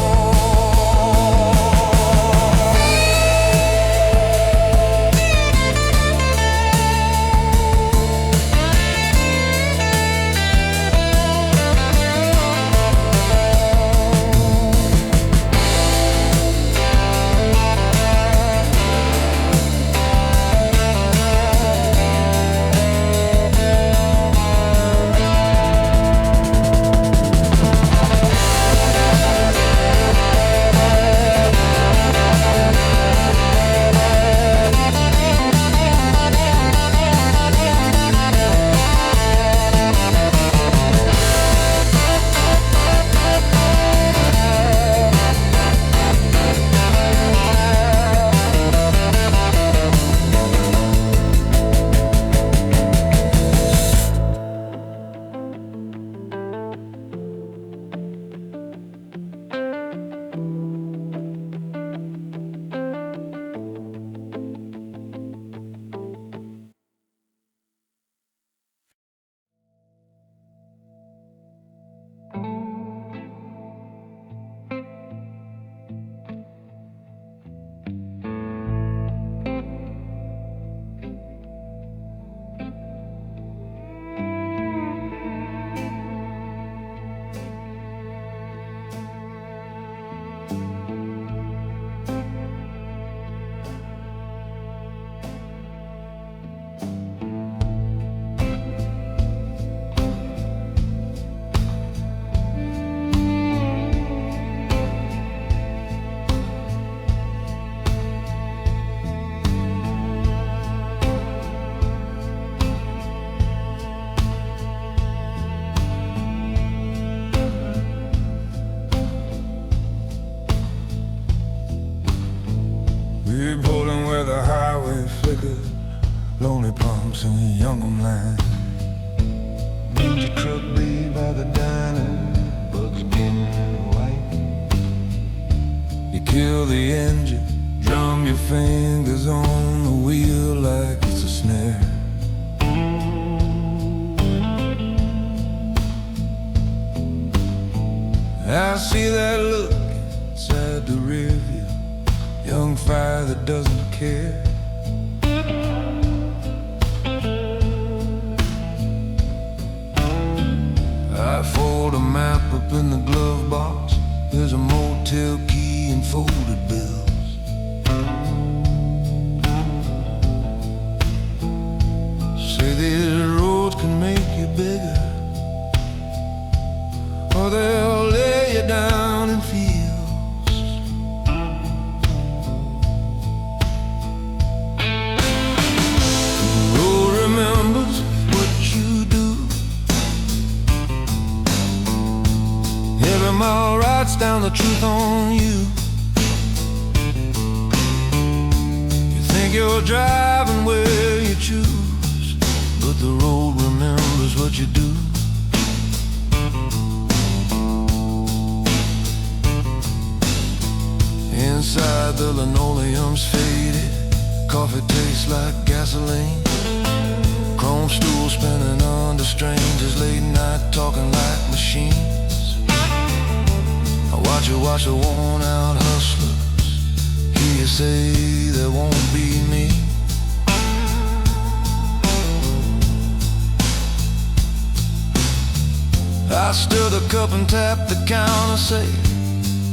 C: line. Meet your truck bay by the diner, buckskin and white. You kill the engine, drum your fingers on the wheel like it's a snare. I see that look inside the rearview, young fire that doesn't care. I fold a map up in the glove box. There's a motel key and folded bills. Say these roads can make you bigger, or they'll lay you down in fields. The road remembers what you do. Every mile writes down the truth on you. You think you're driving where you choose, but the road remembers what you do. Inside the linoleum's faded, coffee tastes like gasoline. Chrome stool spinning under strangers, late night talking like machines. I watch the worn out hustlers, hear you say there won't be me. I stir the cup and tap the counter, say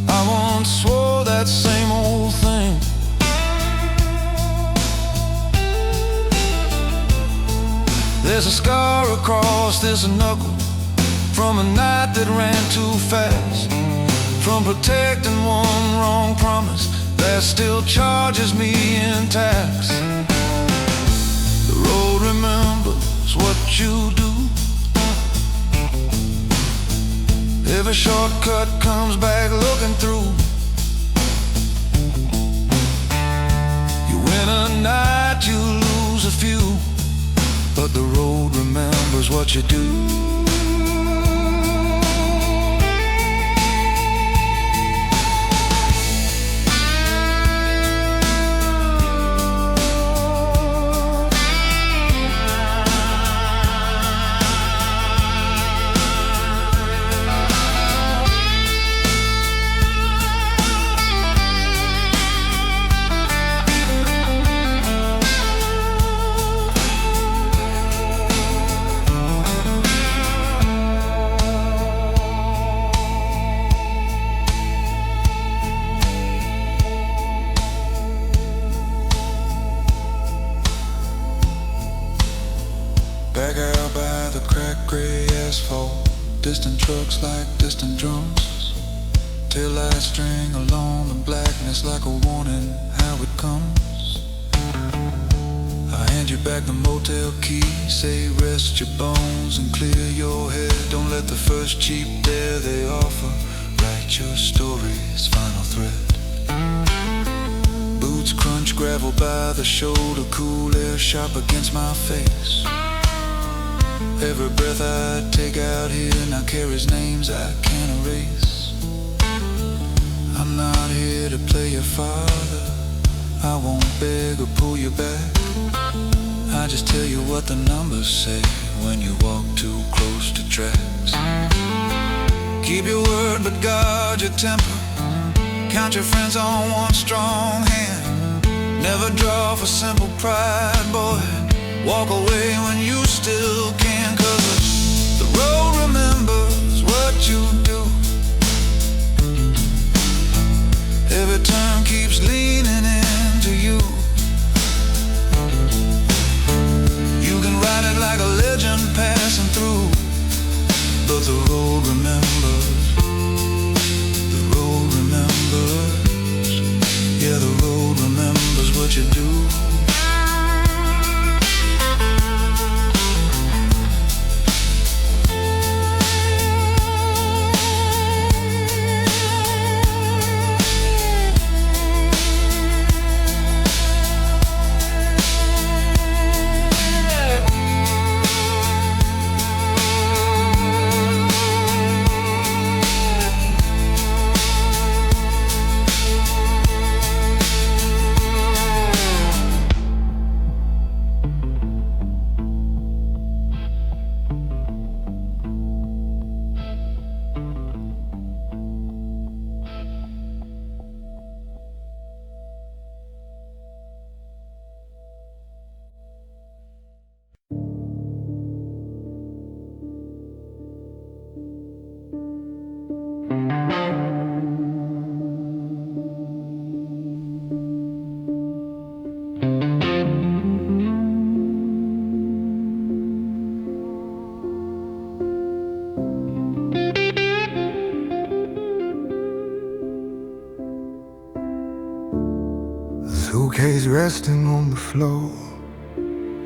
C: I once swore that same old thing. There's a scar across this knuckle from a night that ran too fast, from protecting one wrong promise that still charges me in tax. The road remembers what you do. Every shortcut comes back looking through. You win a night, you lose a few, but the road remembers what you do. Back out by the cracked gray asphalt, distant trucks like distant drums. Taillights string along the blackness like a warning how it comes. I hand you back the motel key, say rest your bones and clear your head. Don't let the first cheap dare they offer write your story's final thread. Boots crunch gravel by the shoulder, cool air sharp against my face. Every breath I take out here now carries names I can't erase. I'm not here to play your father, I won't beg or pull you back. I just tell you what the numbers say when you walk too close to tracks. Keep your word but guard your temper, count your friends on one strong hand. Never draw for simple pride, boy, walk away when you still can. 'Cause the road remembers what you do. Every turn keeps leaning into you. You can ride it like a legend passing through, but the road remembers. The road remembers. Yeah, the road remembers what you do. suitcase resting on the floor,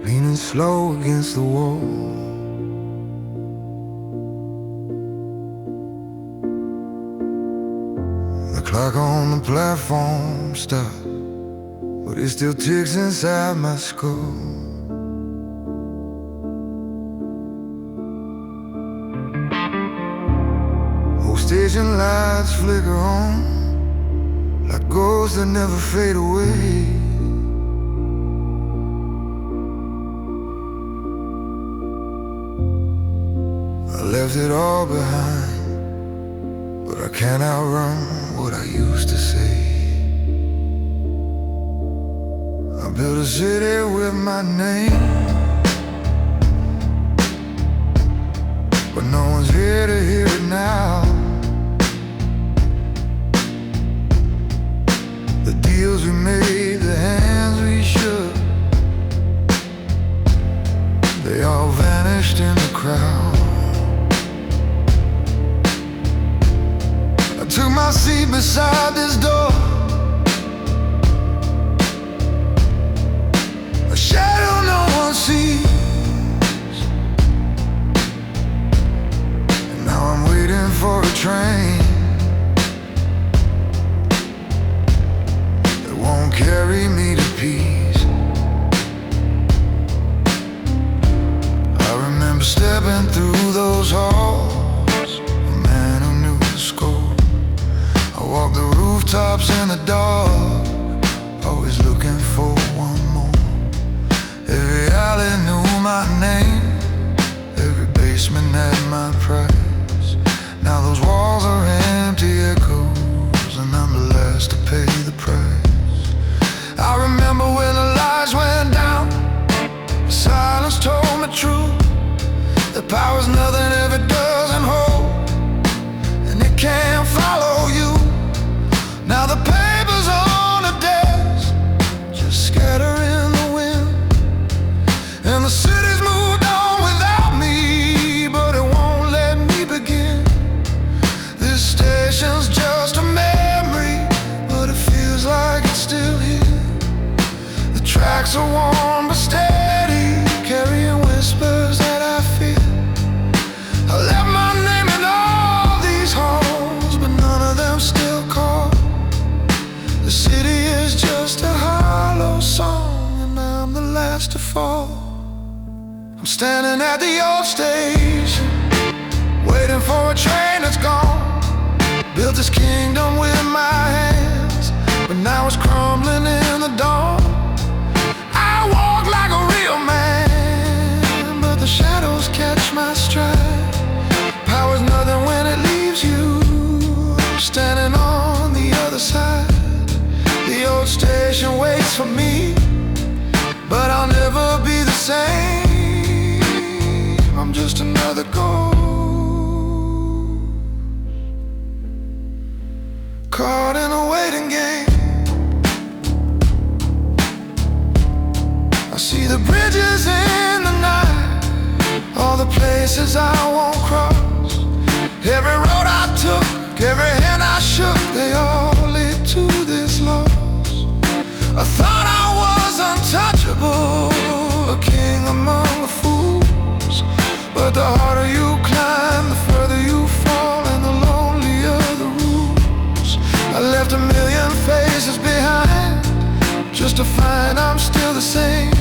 C: leaning slow against the wall. The clock on the platform stopped, but it still ticks inside my skull. Old station lights flicker on like ghosts that never fade away. I left it all behind, but I can't outrun what I used to say. I built a city with my name, but no one's here to hear it now. The deals we made, the hands we shook, they all vanished in the crowd. I took my seat beside this door, a shadow no one sees, and now I'm waiting for a train that won't carry me to peace. I remember stepping through those halls, a man who knew the score. I walked the rooftops in the dark, always looking for one more. Every alley knew my name, every basement had my price. Now those walls are empty echoes, and I'm the last to pay the price. I remember when the lights went down, the silence told me true. The power's nothing if it doesn't hold, and it can't follow you. Now the papers on the desk just scatter in the wind, and the city's moved on without me, but it won't let me begin. This station's just a memory, but it feels like it's still here. The tracks are warm but steady, carrying whispers that I feel. I left my name in all these halls, but none of them still call. The city is just a hollow song, and I'm the last to fall. I'm standing at the old station, waiting for a train that's gone. Built this kingdom with my hands, but now it's crumbling in the dawn. I walk like a real man, but the shadows catch my stride. Power's nothing when it leaves you. I'm standing on the other side. The old station waits for me, but I'll never be the same. I'm just another ghost caught in a waiting game. I see the bridges in the night, all the places I won't cross. Every road I took, every hand I shook, they all lead to this loss. I thought I was untouchable, a king among the fools, but the harder you climb, the further you fall, and the lonelier the rules. I left a million faces behind, just to find I'm still the same.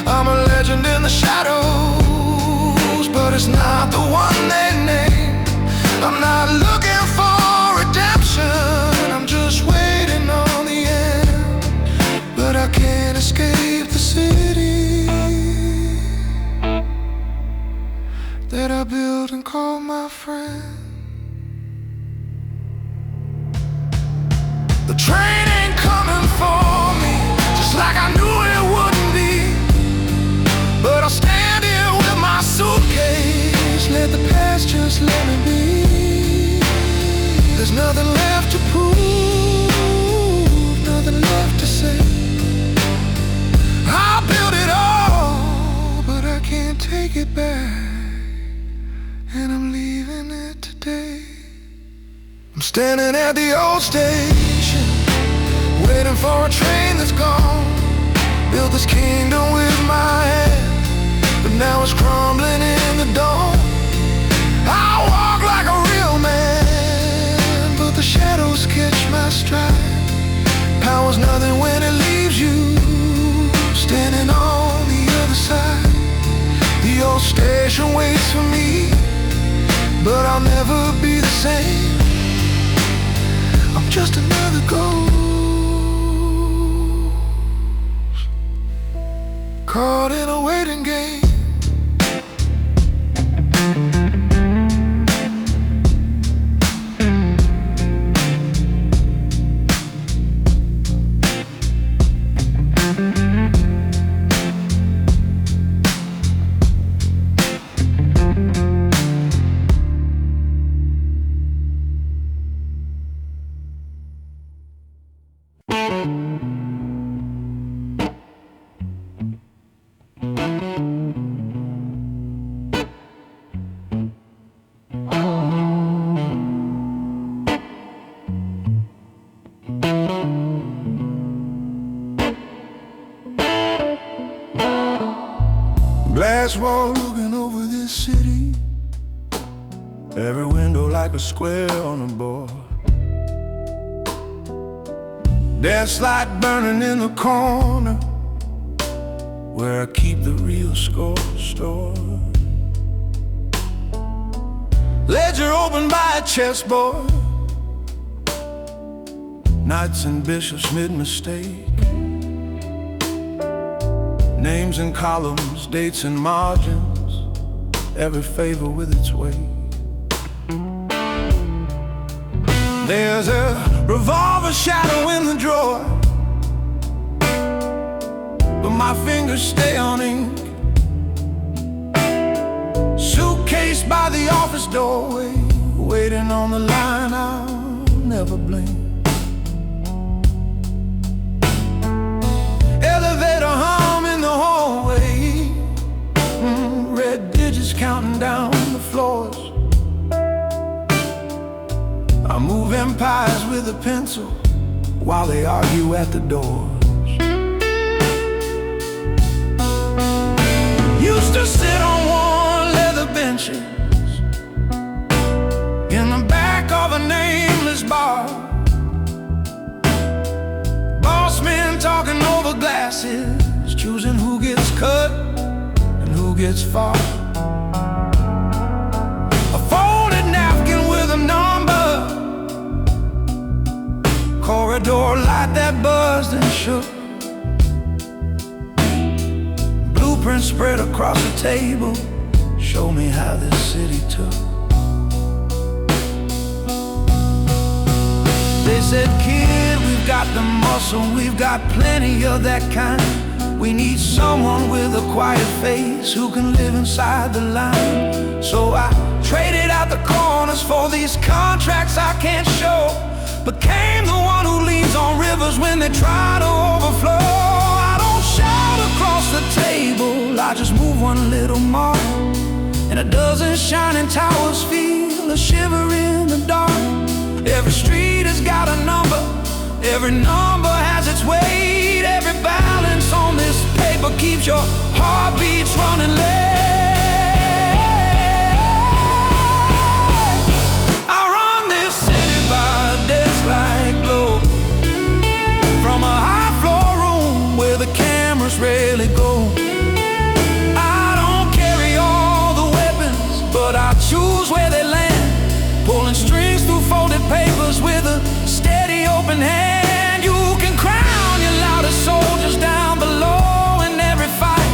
C: I'm a legend in the shadows, but it's not the one they name. I'm not looking for redemption, I'm just waiting on the end. But I can't escape the city that I built and called my friend. The train ain't coming for me, just like I knew it wouldn't be. But I'll stand here with my suitcase, let the past just let me be. There's nothing left to prove, nothing left to say. I built it all, but I can't take it back, and I'm leaving it today. I'm standing at the old station,
A: waiting for a train that's gone. Built this kingdom with my hands, but now it's crumbling in the dawn. I walk like a real man, but the shadows catch my stride. Power's nothing when it leaves you standing on the other side. The old station waits for me, but I'll never be the same. I'm just another ghost caught in a waiting game. Glass wall looking over this city, every window like a square on a board. Desk light burning in the corner where I keep the real score stored. Ledger opened by a chessboard, knights and bishops mid-mistake. Names in columns, dates and margins, every favor with its weight. There's a revolver shadow in the drawer, but my fingers stay on ink. Suitcase by the office doorway, waiting on the line, I'll never blink. Elevator hum in the hallway, red digits counting down the floors. I move empires with a pencil while they argue at the doors. Used to sit on worn leather benches in the back of a nameless bar. Boss men talking over glasses, choosing who gets cut and who gets far. A folded napkin with a number, corridor light that buzzed and shook. Blueprints spread across the table, show me how this city took. They said, kid, we've got the muscle, we've got plenty of that kind. We need someone with a quiet face who can live inside the line. So I traded out the corners for these contracts I can't show, became the one who leans on rivers when they try to overflow. I don't shout across the table, I just move one little mark, and a dozen shining towers feel a shiver in the dark. Every street has got a number, every number has its weight. Every balance on this paper keeps your heartbeats running late. I run this city by a desk light glow, from a high floor room where the cameras rarely go. I don't carry all the weapons, but I choose where they land, pulling strings through folded papers with a steady open hand. You can crown your loudest soldiers down below in every fight,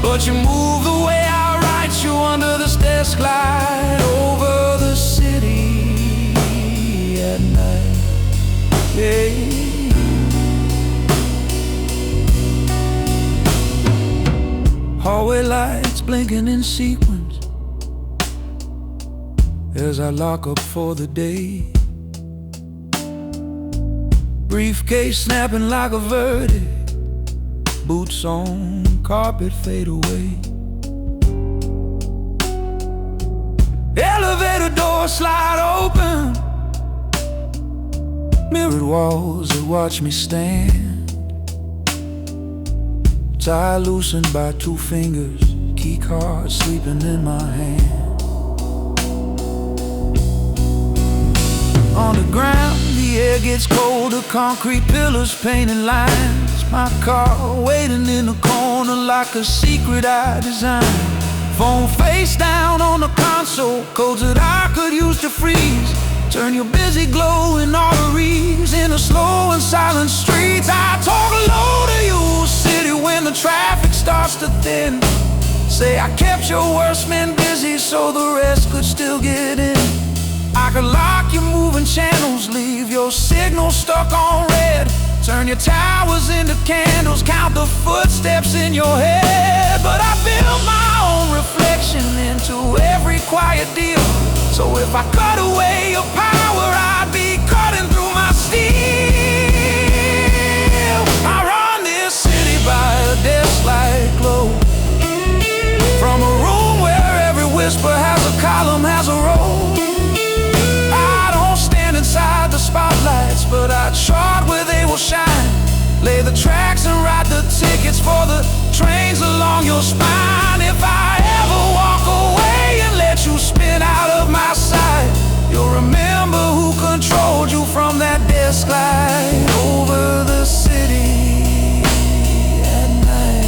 A: but you move the way I write you under this desk light over the city at night. Yeah. Hallway lights blinking in sequence as I lock up for the day. Briefcase snapping like a verdict, boots on carpet fade away. Elevator doors slide open,
C: mirrored walls that watch me stand, tie loosened by 2 fingers, key card sleeping in my hand. On the ground, the air gets colder, concrete pillars, painted lines. My car waiting in the corner like a secret I designed. Phone face down on the console, codes that I could use to freeze. Turn your busy glowing arteries into slow and silent streets. I talk low to you, city, when the traffic starts to thin. Say I kept your worst men busy so the rest could still get in. I could lock your moving channels, leave your signal stuck on red. Turn your towers into candles, count the footsteps in your head. But I built my own reflection into every quiet deal. So if I cut away your power, I'd be cutting through my steel. I run this city by a desk-like glow, from a room where every whisper has a column, has a role. I don't stand inside the spotlights, but I chart where they will shine. Lay the tracks and write the tickets for the trains along your spine. If I ever walk away and let you spin out of my sight, you'll remember who controlled you from that desk light over the city at night.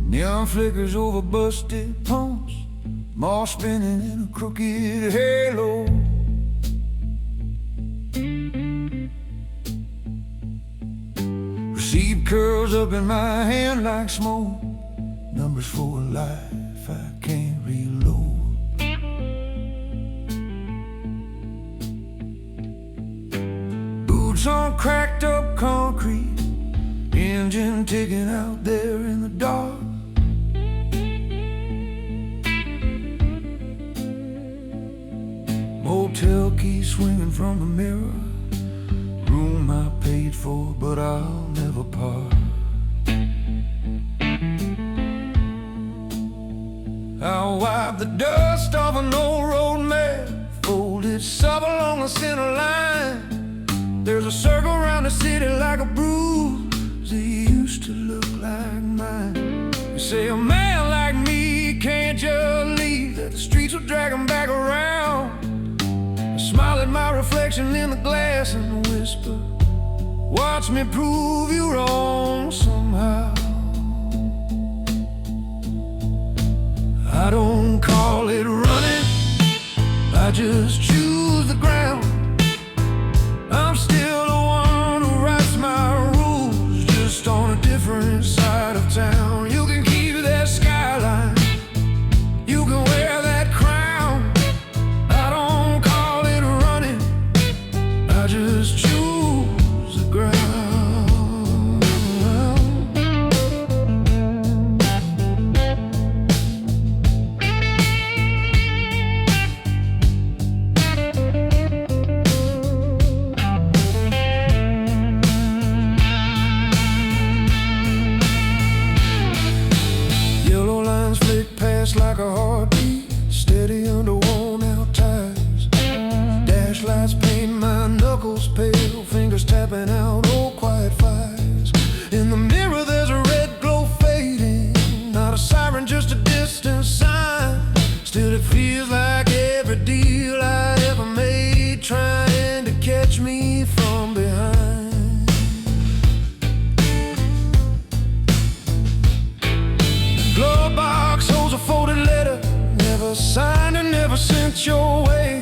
C: Neon flickers over busted pumps, moss spinning in a crooked halo. Receipt curls up in my hand like smoke, numbers for a life I can't reload. Boots on cracked up concrete, engine ticking out there in the dark. Motel key swinging from the mirror, room I paid for but I'll never part. I'll wipe the dust off an old road map, folded sub along the center line. There's a circle around the city like a bruise, it used to look like mine. You say a man like me can't just leave, that the streets will drag him back around. I smile at my reflection in the glass and whisper, watch me prove you wrong somehow. I don't call it running, I just choose the ground. I'm still the one who writes my rules, just on a different side of town. You can keep that skyline, you can wear that crown. I don't call it running, I just choose the ground.
A: was pale, fingers tapping out old quiet fires. In the mirror there's a red glow fading, not a siren, just a distant sign. Still it feels like every deal I ever made, trying to catch me from behind. Glove box holds a folded letter, never signed and never sent your way.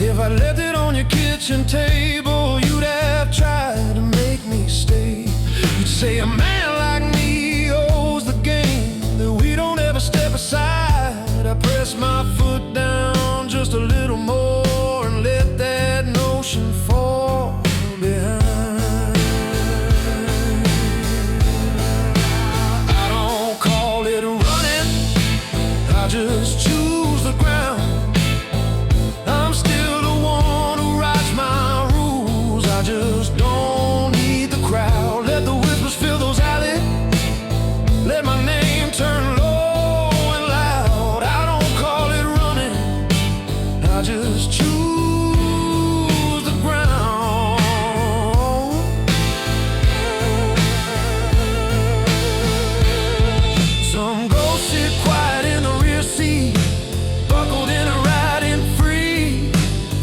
A: If I left it on your kitchen table, you'd have tried to make me stay. You'd say a man like me owes the game, that we don't ever step aside. I press my foot down just a little more and let that notion fall behind. I don't call it running, I just choose the ground. I'm still the one who writes my rules, I just don't need the crowd. Let the whispers fill those alleys, let my name turn low and loud. I don't call it running, I just choose the ground. Some go sit quiet in the rear seat, buckled in a riding free.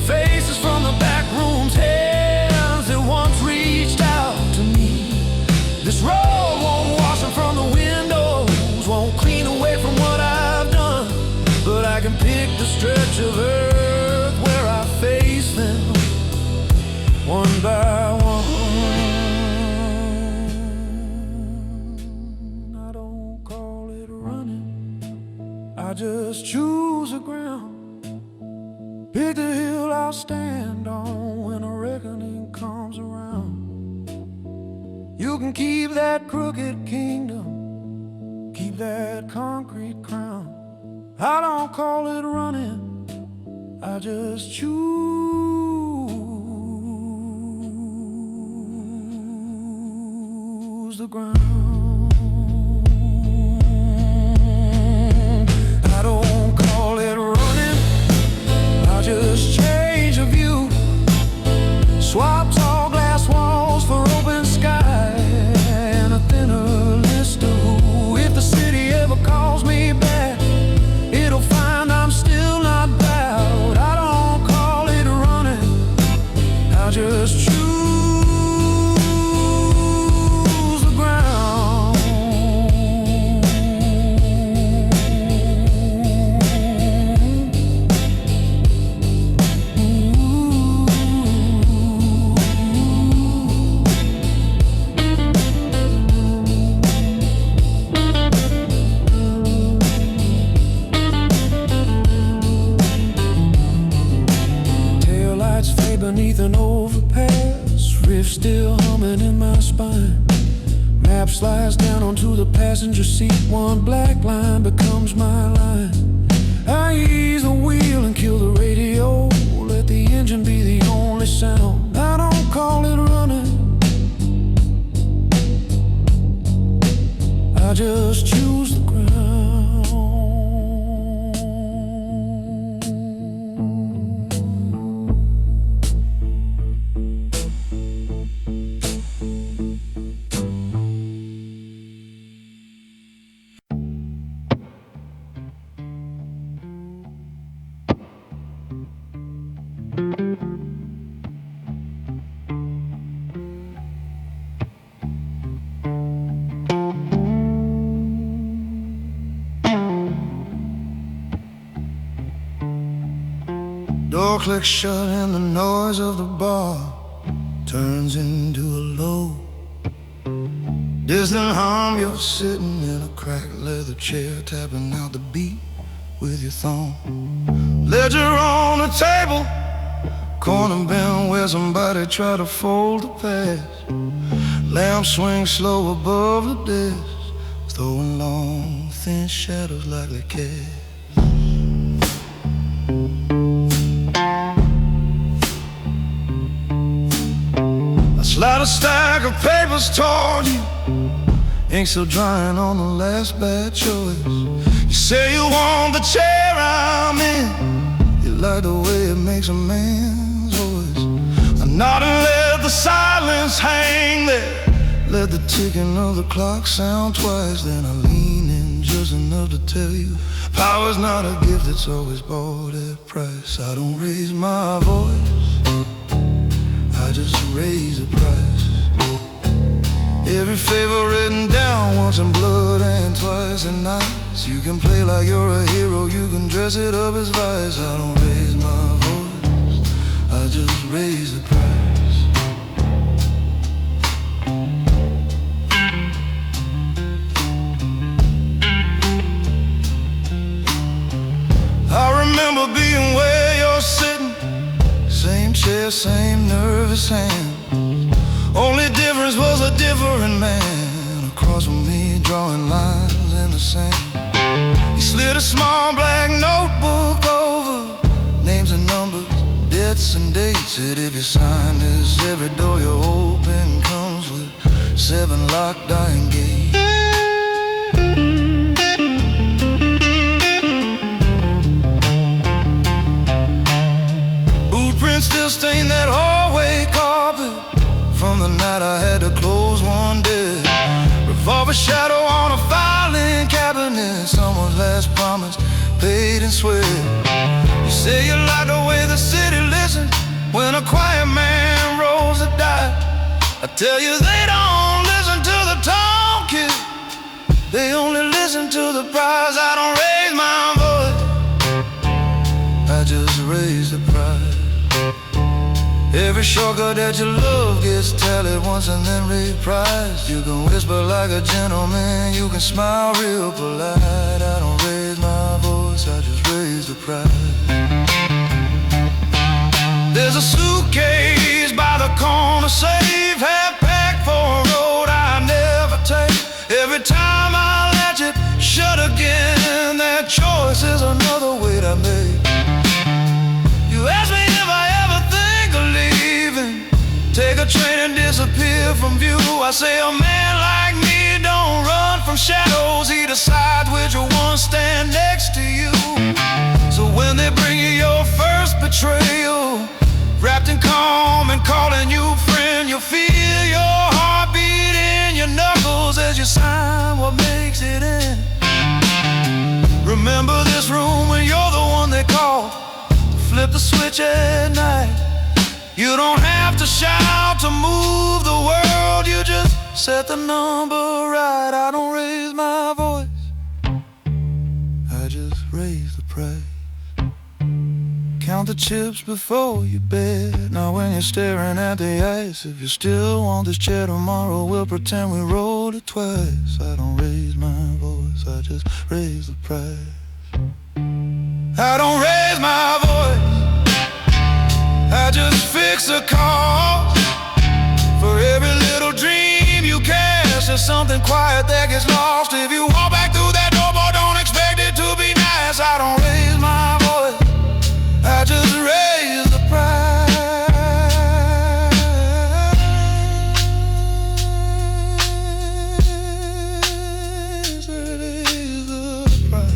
A: Faces from the back rooms, hands that once reached out to me. This road won't wash them from the windows, won't clean away from what I've done, but I can pick the stretch of earth where I face them one by one. I don't call it running, I just choose the ground. Pick the hill I'll stand on when a reckoning comes around. You can keep that crooked kingdom, keep that concrete crown. I don't call it running, I just choose the ground. I don't call it running, I just change a view. Swap tall glass walls for open sky and a thinner list of who. If the city ever calls me back, it'll find I'm still not bowed. I don't call it running, I just choose the ground. Taillights fade beneath an overpass, riff still humming in my spine. Map slides down onto the passenger seat, one black line becomes my line. I ease the wheel and kill the radio, let the engine be the only sound. I don't call it running, I just choose the ground. Door clicks shut and the noise of the bar turns into a low distant hum. You're sitting in a cracked leather chair, tapping out the beat with your thumb. Ledger on the table, corner bend where somebody tried to fold the past. Lamp swings slow above the desk, throwing long thin shadows like they care. Slide a stack of papers toward you, ink still drying on the last bad choice. You say you want the chair I'm in, you like the way it makes a man's voice. I Not and let the silence hang there. Let the ticking of the clock sound twice. Then I lean in just enough to tell you, power's not a gift, it's always bought at price. I don't raise my voice, I just raise the price. Every favor written down once in blood and twice in nights. You can play like you're a hero, you can dress it up as vice. I don't raise my voice, I just raise the price. I remember being where you're sitting, same chair, same nervous hand. Only difference was a different man across from me, drawing lines in the sand. He slid a small black notebook over names and numbers, debts and dates. Said if you sign this, every door you open comes with 7 locked iron gates. Still stain that hallway carpet from the night I had to close one day. Revolver shadow on a filing cabinet, someone's last promise paid in sweat. You say you like the way the city listens when a quiet man rolls the dice. I tell you they don't listen to the tone kid, they only listen to the prize. I don't raise my voice, I just raise the price. Every shortcut that you love gets tallied once and then reprised. You can whisper like a gentleman, you can smile real polite. I don't raise my voice, I just raise the price. There's a suitcase by the corner safe, half packed for a road I never take. Every time I latch it shut again, that choice is another weight I make. You ask me if I ever think of leaving, take a train and disappear from view. I say a man like me don't run from shadows, he decides which ones stand next to you. So when they bring you your first betrayal, wrapped in calm and calling you friend, you'll feel your heartbeat in your knuckles as you sign what makes it end. Remember this room when you're the one they call, flip the switch at night. You don't have to shout to move the world, you just set the number right. I don't raise my voice, I just raise the price. Count the chips before you bet. Now when you're staring at the ice, if you still want this chair tomorrow, we'll pretend we rolled it twice. I don't raise my voice, I just raise the price. I don't raise my voice, I just fix a cause. For every little dream you cast, there's something quiet that gets lost. If you walk back through that door, boy, don't expect it to be nice. I don't raise my voice, I just raise the price. Raise the price.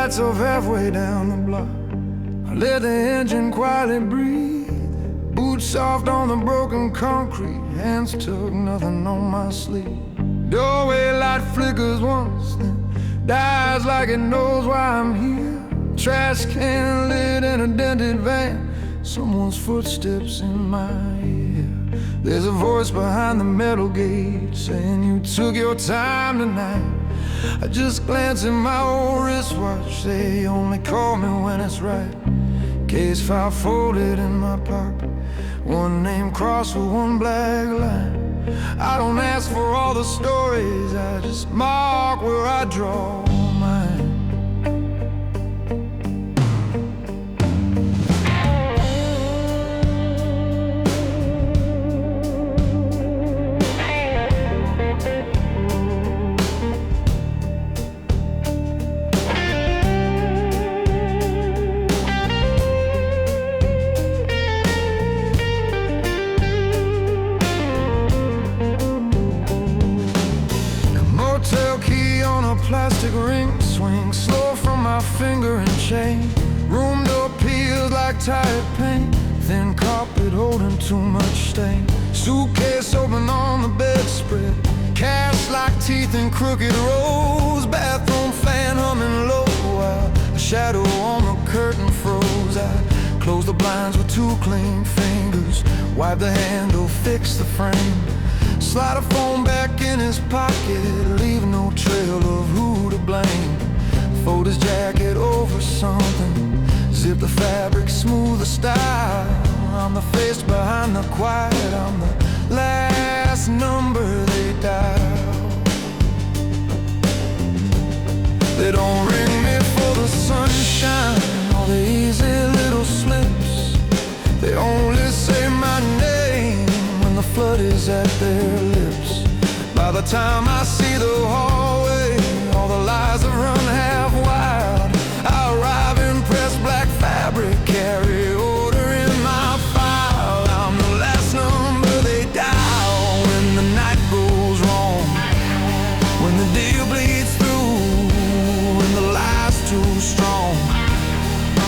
A: lights off halfway down the block. I let the engine quietly breathe. Boots soft on the broken concrete. Hands took nothing on my sleeve. Doorway light flickers once, then dies like it knows why I'm here. Trash can lit in a dented van. Someone's footsteps in my ear. There's a voice behind the metal gate saying you took your time tonight. I just glance at my old wristwatch. They only call me when it's right. Case file folded in my pocket. One name crossed with one black line. I don't ask for all the stories, I just mark where I draw mine. Plastic ring swing slow from my finger and chain. Room door peels like tired paint. Thin carpet holding too much stain. Suitcase open on the bedspread. Cash like teeth in crooked rows. Bathroom fan humming low while a shadow on the curtain froze. I closed the blinds with two clean fingers. Wipe the handle, fix the frame. Slide a phone back in his pocket. Leave no trail of who to blame. Fold his jacket over something. Zip the fabric, smooth the style. I'm the face behind the quiet. I'm the last number they dial. They don't ring me for the sunshine or the easy little slips. They only say my name when the flood is at their lips. By the time I see the hallway, all the lies have run half wild. I arrive in pressed black fabric, carry order in my file. I'm the last number they dial when the night goes wrong. When the deal bleeds through, when the lie's too strong.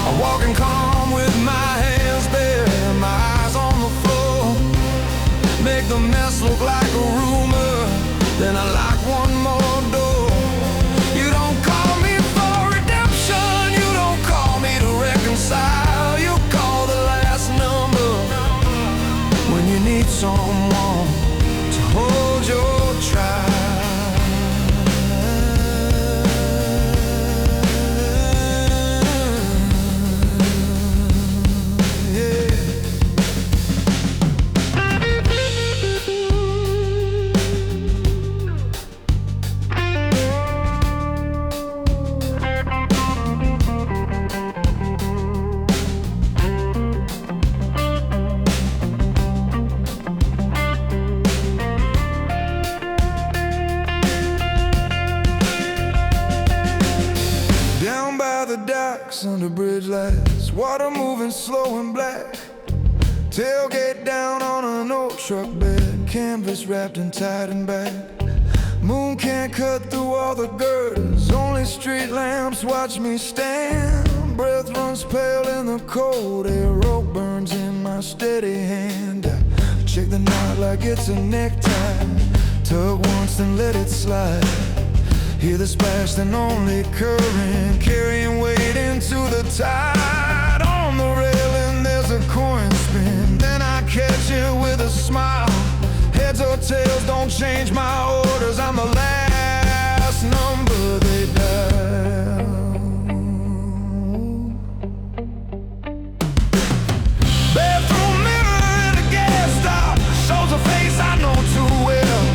A: I walk in calm with my hands bare, my eyes on the floor. Make the mess look like a rumor, then I lock one more door. You don't call me for redemption, you don't call me to reconcile. You call the last number when you need someone to hold your trial. Under bridge lights, water moving slow and black. Tailgate down on an old truck bed, canvas wrapped and tied and back. Moon can't cut through all the girders, only street lamps watch me stand. Breath runs pale in the cold air, rope burns in my steady hand. I check the knot like it's a necktie, tug once then let it slide. Hear the splash, then only current, carrying weight into the tide. On the railing there's a coin spin, then I catch it with a smile. Heads or tails don't change my orders, I'm the last number they dial. Bathroom mirror in a gas stop shows a face I know too well.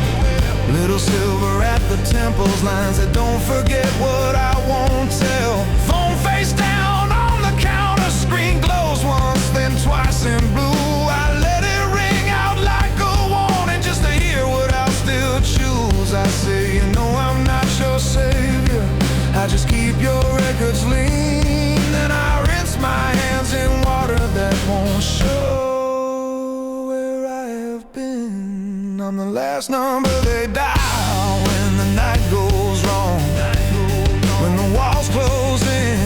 A: Little silver at the temples, lines that don't forget what I won't tell. Phone face down on the counter, screen glows once, then twice in blue. I let it ring out like a warning just to hear what I'll still choose. I say, you know I'm not your savior, I just keep your records lean. Then I rinse my hands in water that won't show where I have been. I'm the last number they dial when the night goes wrong, when the walls close in.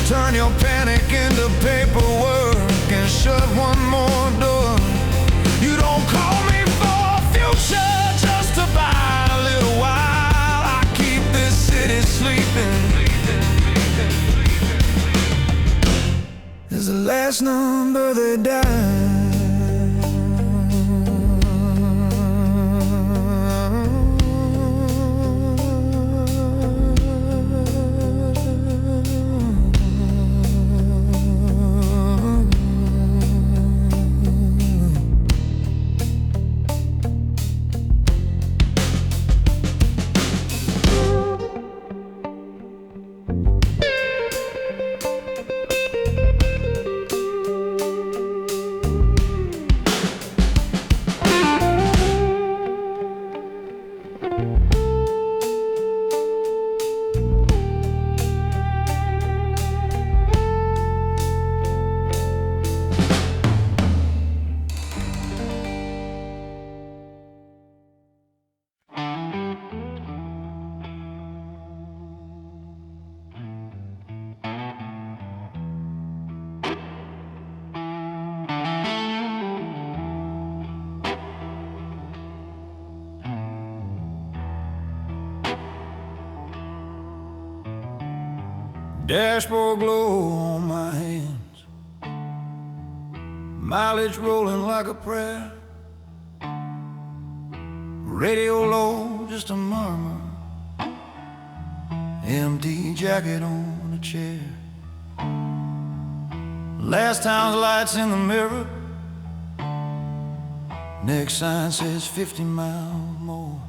A: Turn your panic into paperwork and shut one more door. You don't call me for a future just to buy a little while. I keep this city sleeping. Is the last number they dial. Dashboard glow on my hands, mileage rolling like a prayer. Radio low, just a murmur, empty jacket on a chair. Last town's lights in the mirror, next sign says 50 miles more.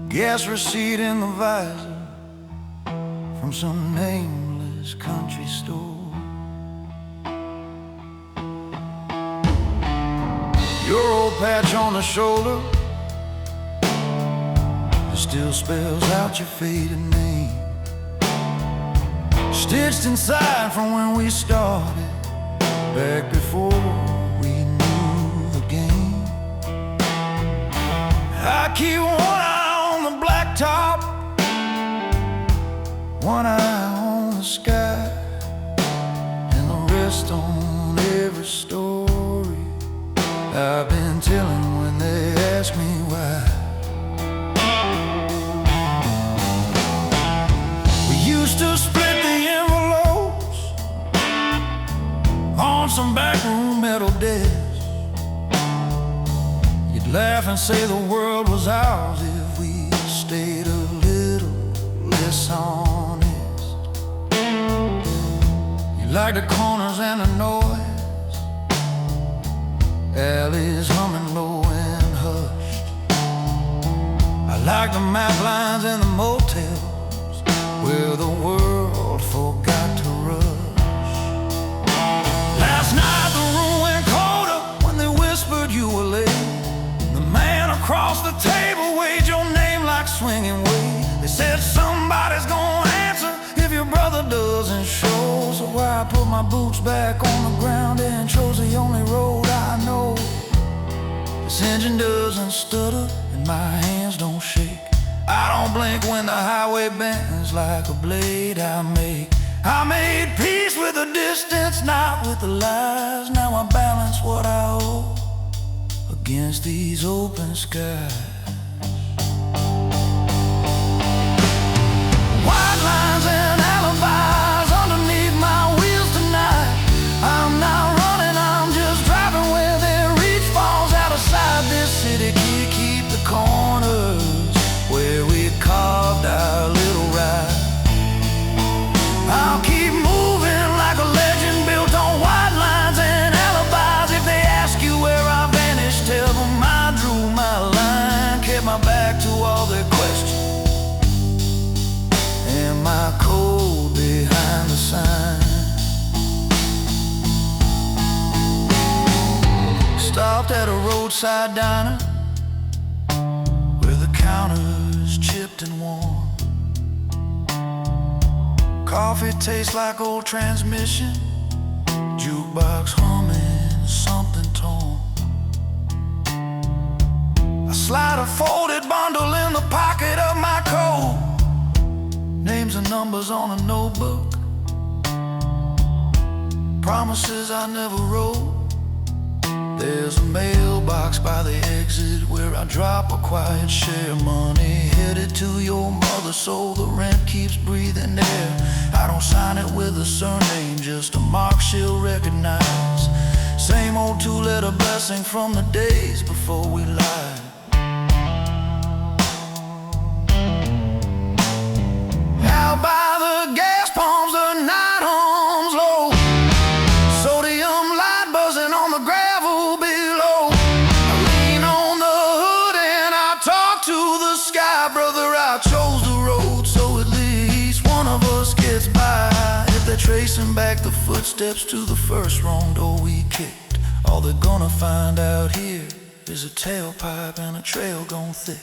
A: Gas receipt in the visor from some nameless country store. Your old patch on the shoulder still spells out your faded name, stitched inside from when we started, back before we knew the game. I keep one eye on the blacktop, one eye on the sky, and the rest on every story I've been telling when they ask me why. We used to split the envelopes on some backroom metal desks. You'd laugh and say the world was ours if we stayed a little less on. Like the corners and the noise, alleys humming low and hushed. I like the map lines and the motels where the world forgot to rush. Last night the room went colder when they whispered you were late. The man across the table waved your name like swinging weight. They said somebody's gonna answer if your brother doesn't show. So I put my boots back on the ground and chose the only road I know. This engine doesn't stutter and my hands don't shake. I don't blink when the highway bends like a blade I make. I made peace with the distance, not with the lies. Now I balance what I owe against these open skies. White lines and alibis underneath my wheels tonight. I'm not running, I'm just driving where their reach falls out of sight. This city can't keep the corners where we carved our little ride. I'll keep moving like a legend built on white lines and alibis. If they ask you where I vanished, tell them I drew my line, kept my back to all their questions and my code behind the sign. Stopped at a roadside diner where the counter's chipped and worn. Coffee tastes like old transmission, jukebox humming something torn. I slide a folded bundle in the pocket of my coat, names and numbers on a notebook, promises I never wrote. There's a mailbox by the exit where I drop a quiet share. Money headed to your mother so the rent keeps breathing air. I don't sign it with a surname, just a mark she'll recognize. Same old two-letter blessing from the days before we lied. Out by the gas pumps, the night home's low. Sodium light buzzing on the gravel below. I lean on the hood and I talk to the sky. Brother, I chose the road so at least one of us gets by. If they're tracing back the footsteps to the first wrong door we kicked, all they're gonna find out here is a tailpipe and a trail gone thick.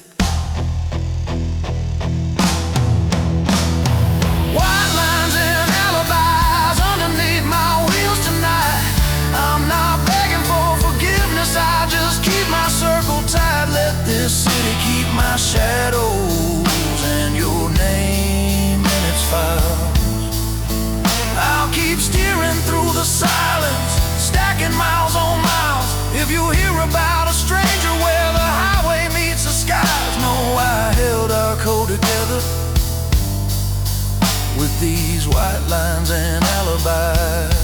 A: White lines and alibis underneath my wheels tonight. I'm not begging for forgiveness, I just keep my circle tight. Let this city keep my shadows and your name in its files. I'll keep steering through the silence, stacking miles on miles. If you hear about a stranger where the highway meets the skies, know I held our code together with these white lines and alibis.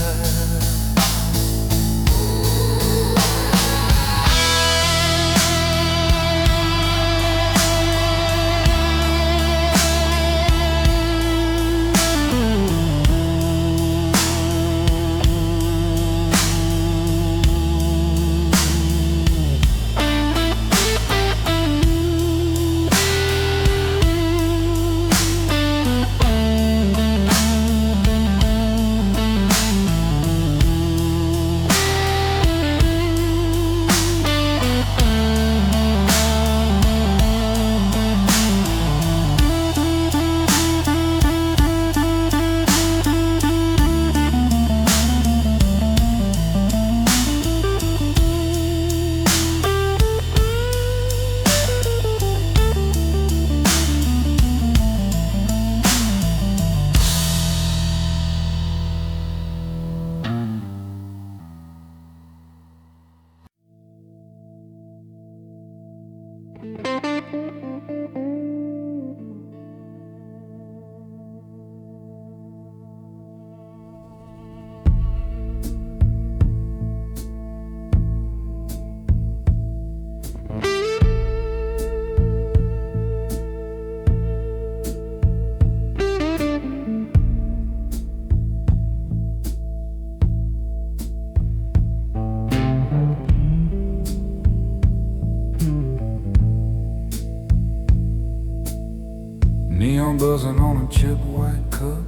A: Neon buzzing on a chip white cup,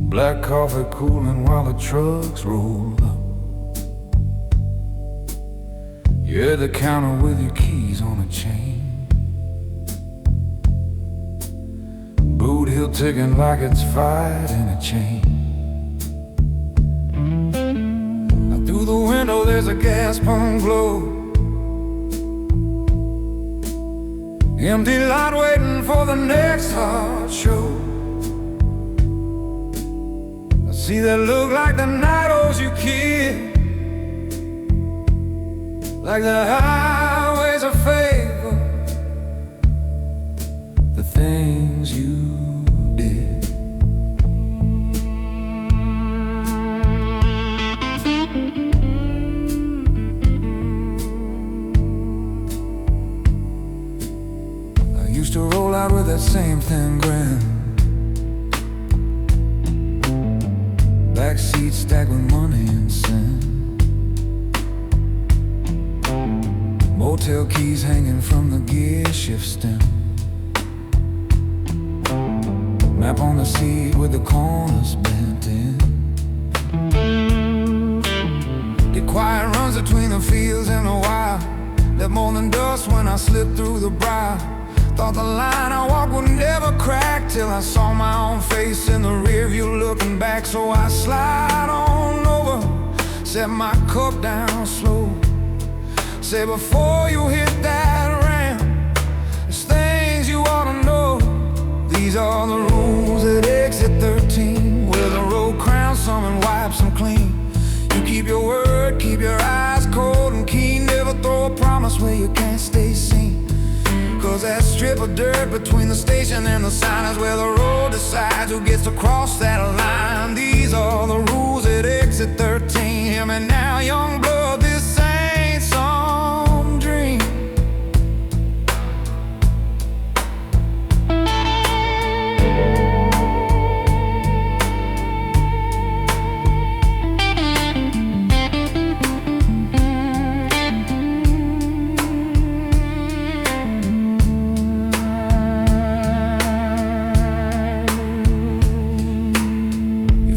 A: black coffee cooling while the trucks roll up. You're at the counter with your keys on a chain, boot heel ticking like it's fired in a chain. Now through the window there's a gas pump glow, empty lot waiting for the next hard show. I see that look like the night owes you kid, like the highway's a favor, the things you did. Used to roll out with that same thin grin, back seat stacked with money and sin, motel keys hanging from the gear shift stem, map on the seat with the corners bent in. The quiet runs between the fields and the wild, left more than dust when I slipped through the briar. Thought the line I walked would never crack till I saw my own face in the rear view looking back. So I slide on over, set my cup down slow, say before you hit that ramp, there's things you ought to know. These are the rules at exit 13. for a promise where you can't stay seen. Cause that strip of dirt between the station and the sign is where the road decides who gets to cross that line. These are the rules at exit 13. Hear me now, young blood, this ain't some dream.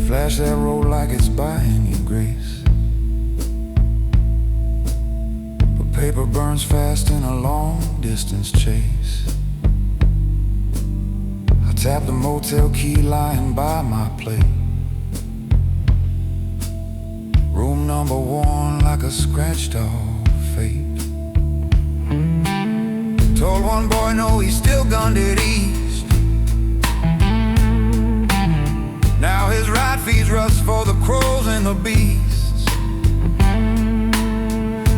A: Flash that road like it's buying you grace, but paper burns fast in a long distance chase. I tap the motel key lying by my plate. Room number 1 like a scratched off fate. Told one boy no, he still gunned it east. Now his right feet's rust for the crows and the beasts.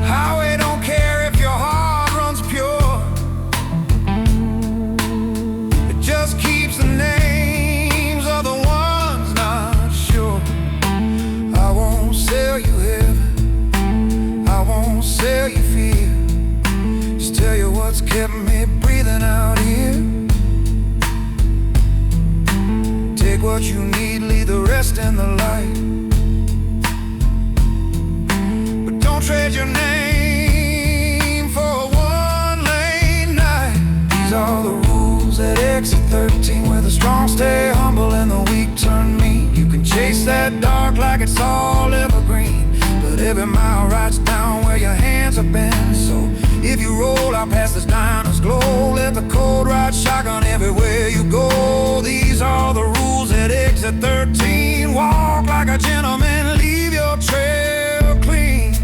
A: Highway don't care if your heart runs pure. It just keeps the names of the ones not sure. I won't sell you heaven, I won't sell you fear. Just tell you what's kept me breathing out here. Take what you need, leave the rest in the light. But don't trade your name for a one-lane night. These are the rules at exit 13, where the strong stay humble and the weak turn mean. You can chase that dark like it's all evergreen, but every mile rides down where your hands have been. So if you roll out past this Niners glow, let the cold ride shotgun everywhere you go. These are the rules at exit 13. Walk like a gentleman, leave your trail clean.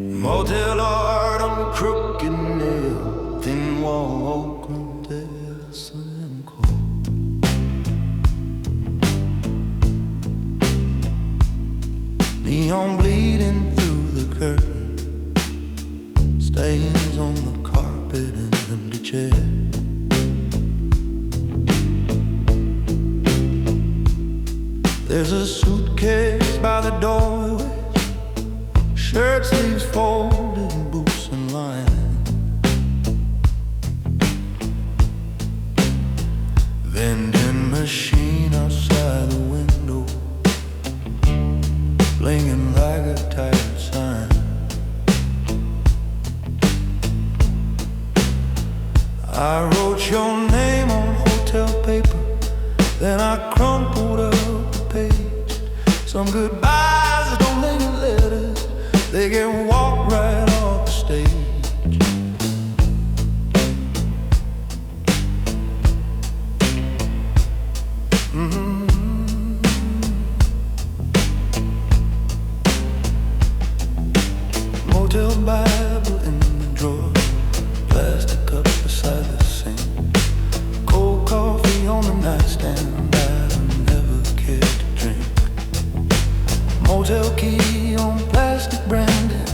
A: Motel art on crooked nail, thin wall, grotesque and cold. Neon bleeding through the curtain, stains on the carpet and empty chair. There's a suitcase by the doorway, shirt sleeves folded, boots and lining. Vending machine outside the window, blinking like a tired sign. I wrote your name on hotel paper, then I crumpled up the page. Some goodbyes don't make letters, they get walked right off the stage. Motel Bible in the drawer, plastic cup beside the sink, cold coffee on the nightstand that I never cared to drink. Motel key on plastic branding,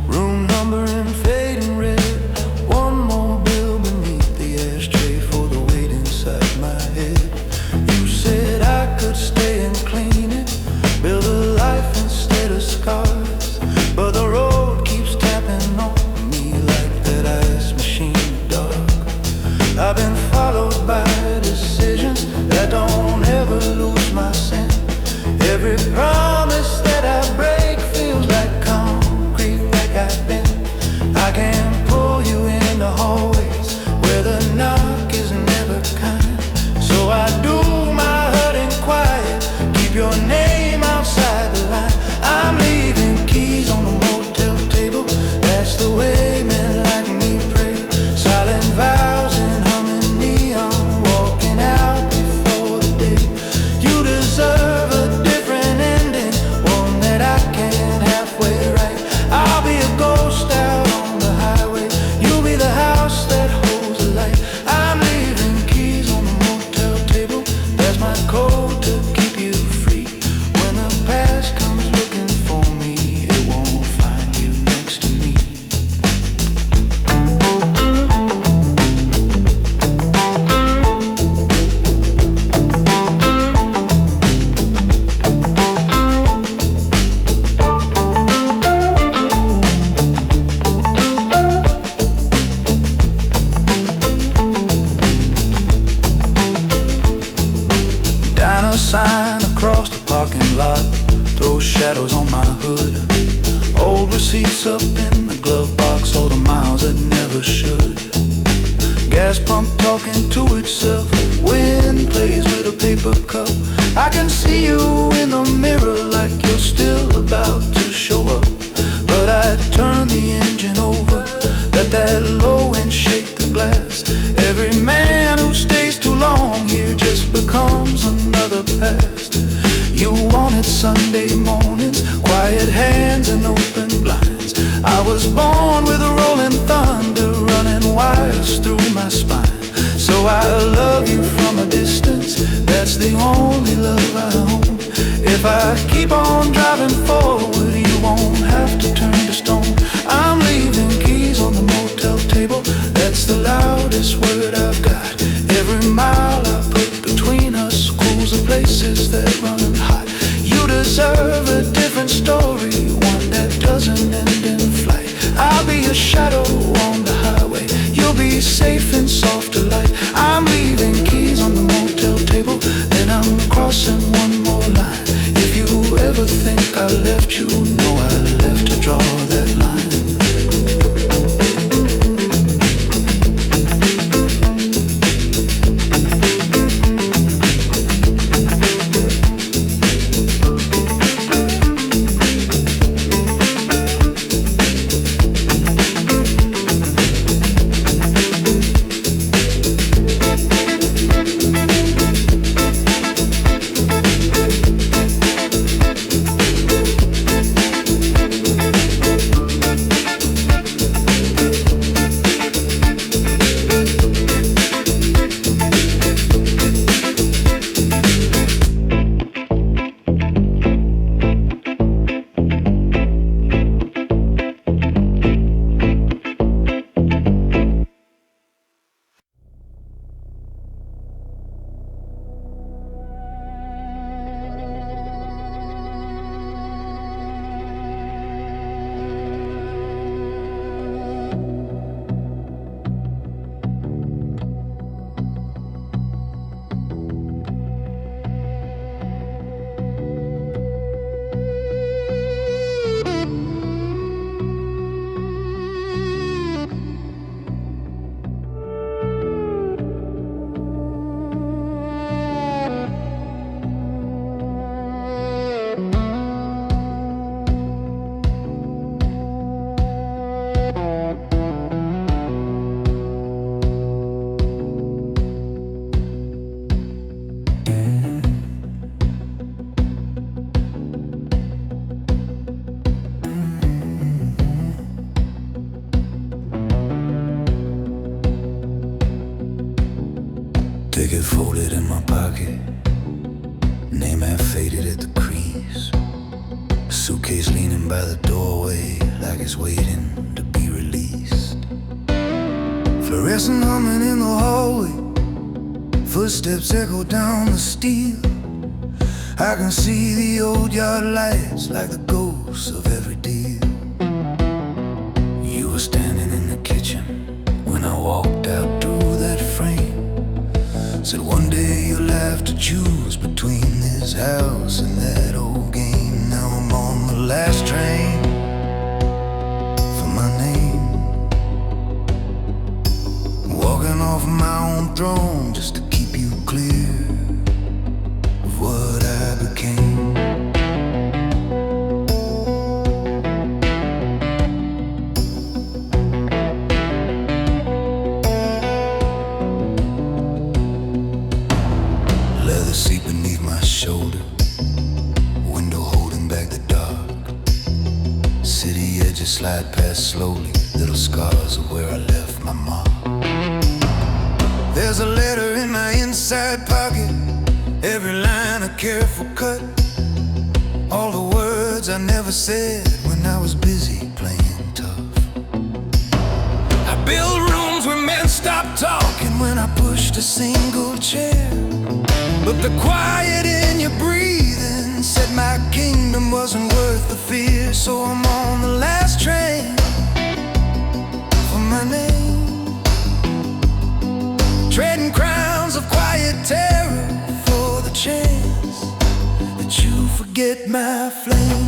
A: room number in fading red. One more bill beneath the ashtray for the weight inside my head. You said I could stay and clean it, build a life instead of scars, but the road keeps tapping in the glove box, all the miles that never should. Gas pump talking to itself, wind plays with a paper cup. I can see you in the mirror like you're still about to show up. But I turn the engine over, let that low end shake the glass. Every man who stays too long here just becomes another past. You wanted Sunday mornings, quiet hands and open blinds. I was born with a rolling thunder running wires through my spine. So I love you from a distance, that's the only love I own. If I keep on driving forward, you won't have to turn to stone. I'm leaving keys on the motel table, that's the loudest word I've got. Every mile I put between us cools the places that run hot. You deserve a different story, one that doesn't end in flight. I'll be a shadow on the highway, you'll be safe in softer light. I'm leaving keys on the motel table, then I'm crossing one more line. If you ever think I left you, know I left to draw that line. Ticket folded in my pocket, name half faded at the crease. Suitcase leaning by the doorway like it's waiting to be released. Fluorescent humming in the hallway, footsteps echo down the steel. I can see the old yard lights like the ghosts of every deal. You were standing in the kitchen when I walked out through that frame. Said one day you'll have to choose between this house and that old game. Now I'm on the last train for my name, walking off my own throne just to keep you clear of what I became. Leather seat beneath my shoulder, window holding back the dark. City edges slide past slowly, little scars of where I left my mark. There's a letter in my inside pocket, every line a careful cut. All the words I never said when I was busy playing tough. I built rooms where men stopped talking when I pushed a single chair. But the quiet in your breathing said my kingdom wasn't worth the fear. So I'm on the last train for my name, trading crowns of quiet terror for the chance that you forget my flame.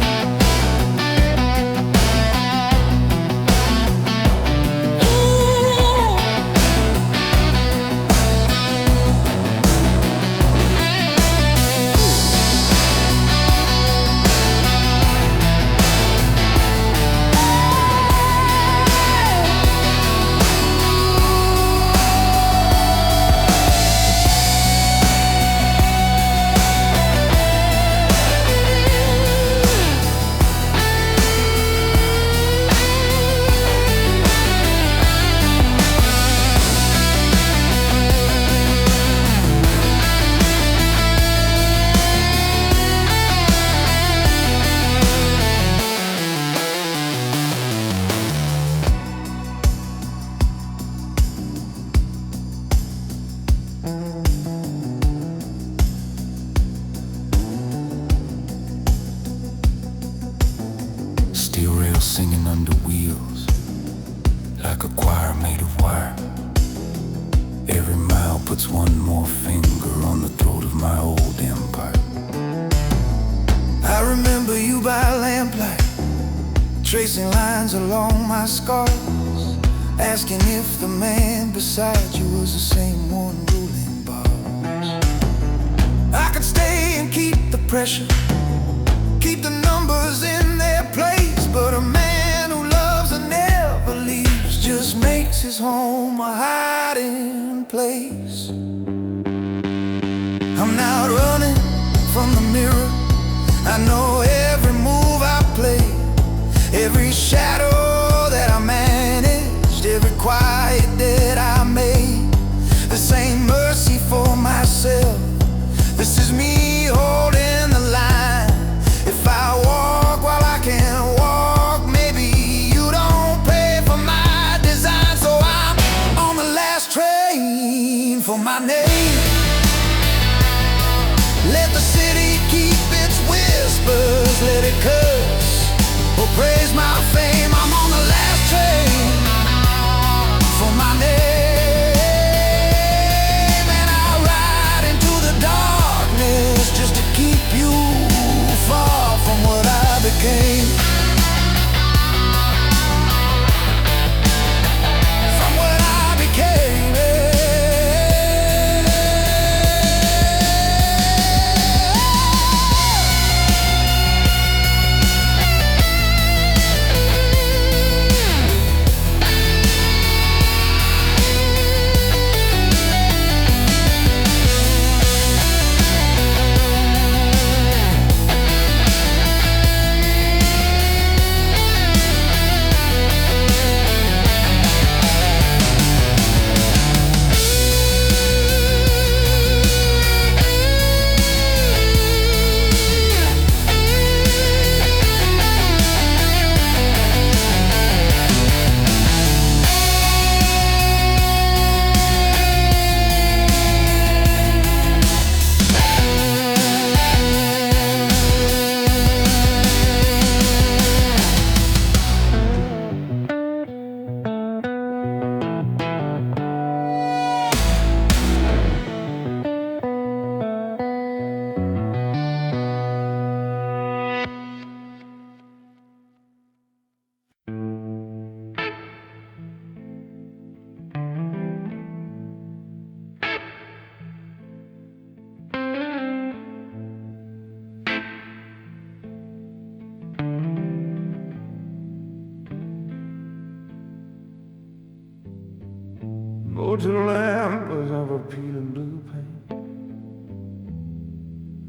A: puts one more finger on the throat of my old empire. I remember you by lamplight, tracing lines along my scars, asking if the man beside you was the same one ruling bars. I could stay and keep the pressure, keep the numbers in their place, but a man who loves and never leaves just makes his home a hiding place. I'm not running from the mirror. I know every move I play, every shadow that I managed, every quiet that I made. This ain't mercy for myself, this is me holding the line. If I walk while I can't walk, maybe you don't pay for my design. So I'm on the last train for my name. Let the city keep its whispers, let it curse or praise my fame. I'm on the last train for my name, and I ride into the darkness just to keep you far from what I became. From what I became. Go to the lamp of a peeling blue paint,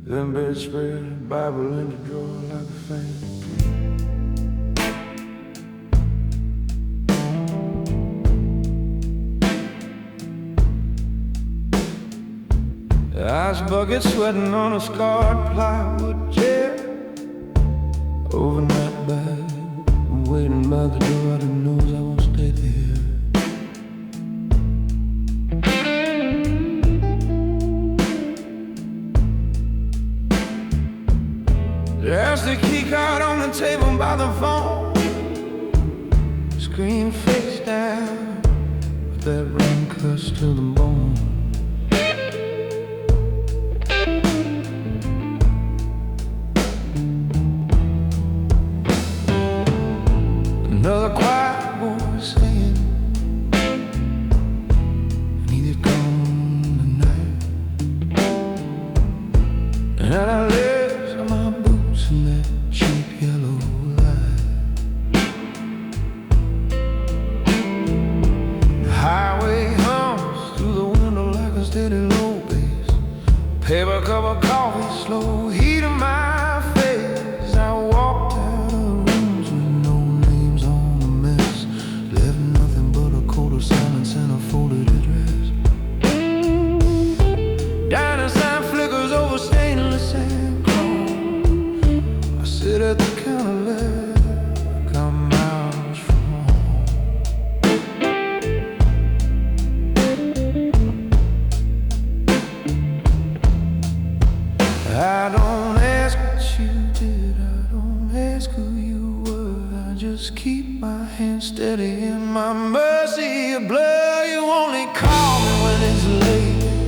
A: then bedspread, Bible in the drawer like a fan. The ice bucket sweating on a scarred plywood chair, overnight bag, I'm waiting by the door, I knows I won't stay there. There's the key card on the table by the phone, screen face down, with that rain cuts to the bone. Another quiet voice saying, I need it gone tonight. And I left my boots in that cheap yellow light. The highway hums through the window like a steady low bass. Paper cup of coffee, slow heat in my face. I walked out of rooms with no names on the mess, left nothing but a coat of silence and a folded address. Diner sign flickers over stainless and chrome. I sit at the counter like I'm miles from home. I don't ask what you did, I don't ask who you were. I just keep my hand steady in my mercy. Your blood, you only call me when it's late.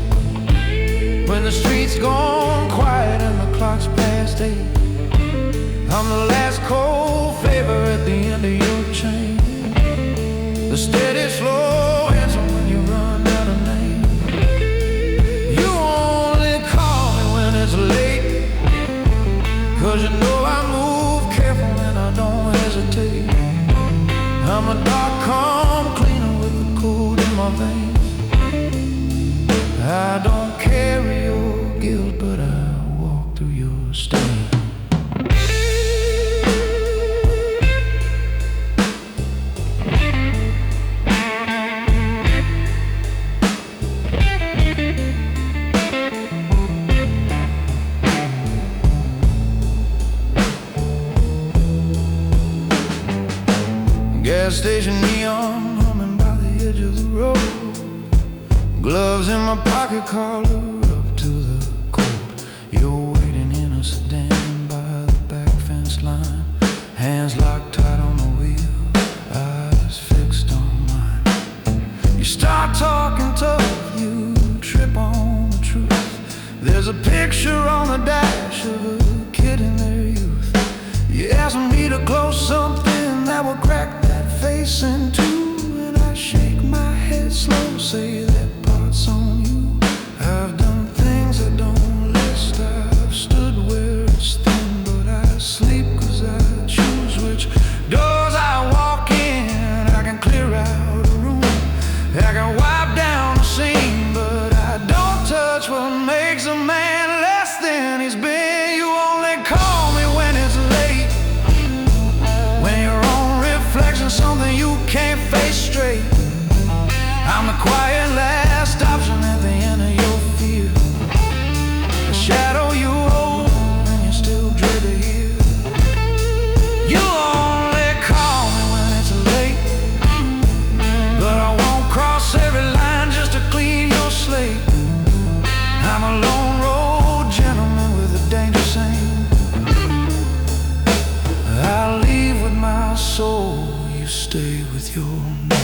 A: when the streets gone quiet and the clock's past 8. I'm the last cold favor at the end of your chain, the steady slow answer when you run out of name. You only call me when it's late, 'cause you know I move careful and I don't hesitate. I'm a dark calm cleaner with the cold in my veins. I don't carry your guilt, but I walk through your stain. Gas station neon humming by the edge of the road, gloves in my pocket, collar up to the cold. You're waiting in a sedan by the back fence line, hands locked tight on the wheel, eyes fixed on mine. You start talking tough, you trip on the truth. There's a picture on the dash of a kid in their youth. You ask me to close something that will crack that face in two, and I shake my head slow, say that part's on you. I've done things I don't list, I've stood where it's thin, but I sleep 'cause I choose which doors I walk in. I can clear out a room, I can wipe down a scene, but I don't touch what makes a man less than he's been. You only call me when it's late, when your own reflection something you can't face straight. I'm the quiet last option at the end of your fear, the shadow you hold and you still dread to hear. You only call me when it's late, but I won't cross every line just to clean your slate. I'm a lone road gentleman with a dangerous aim. I leave with my soul, you stay with your name.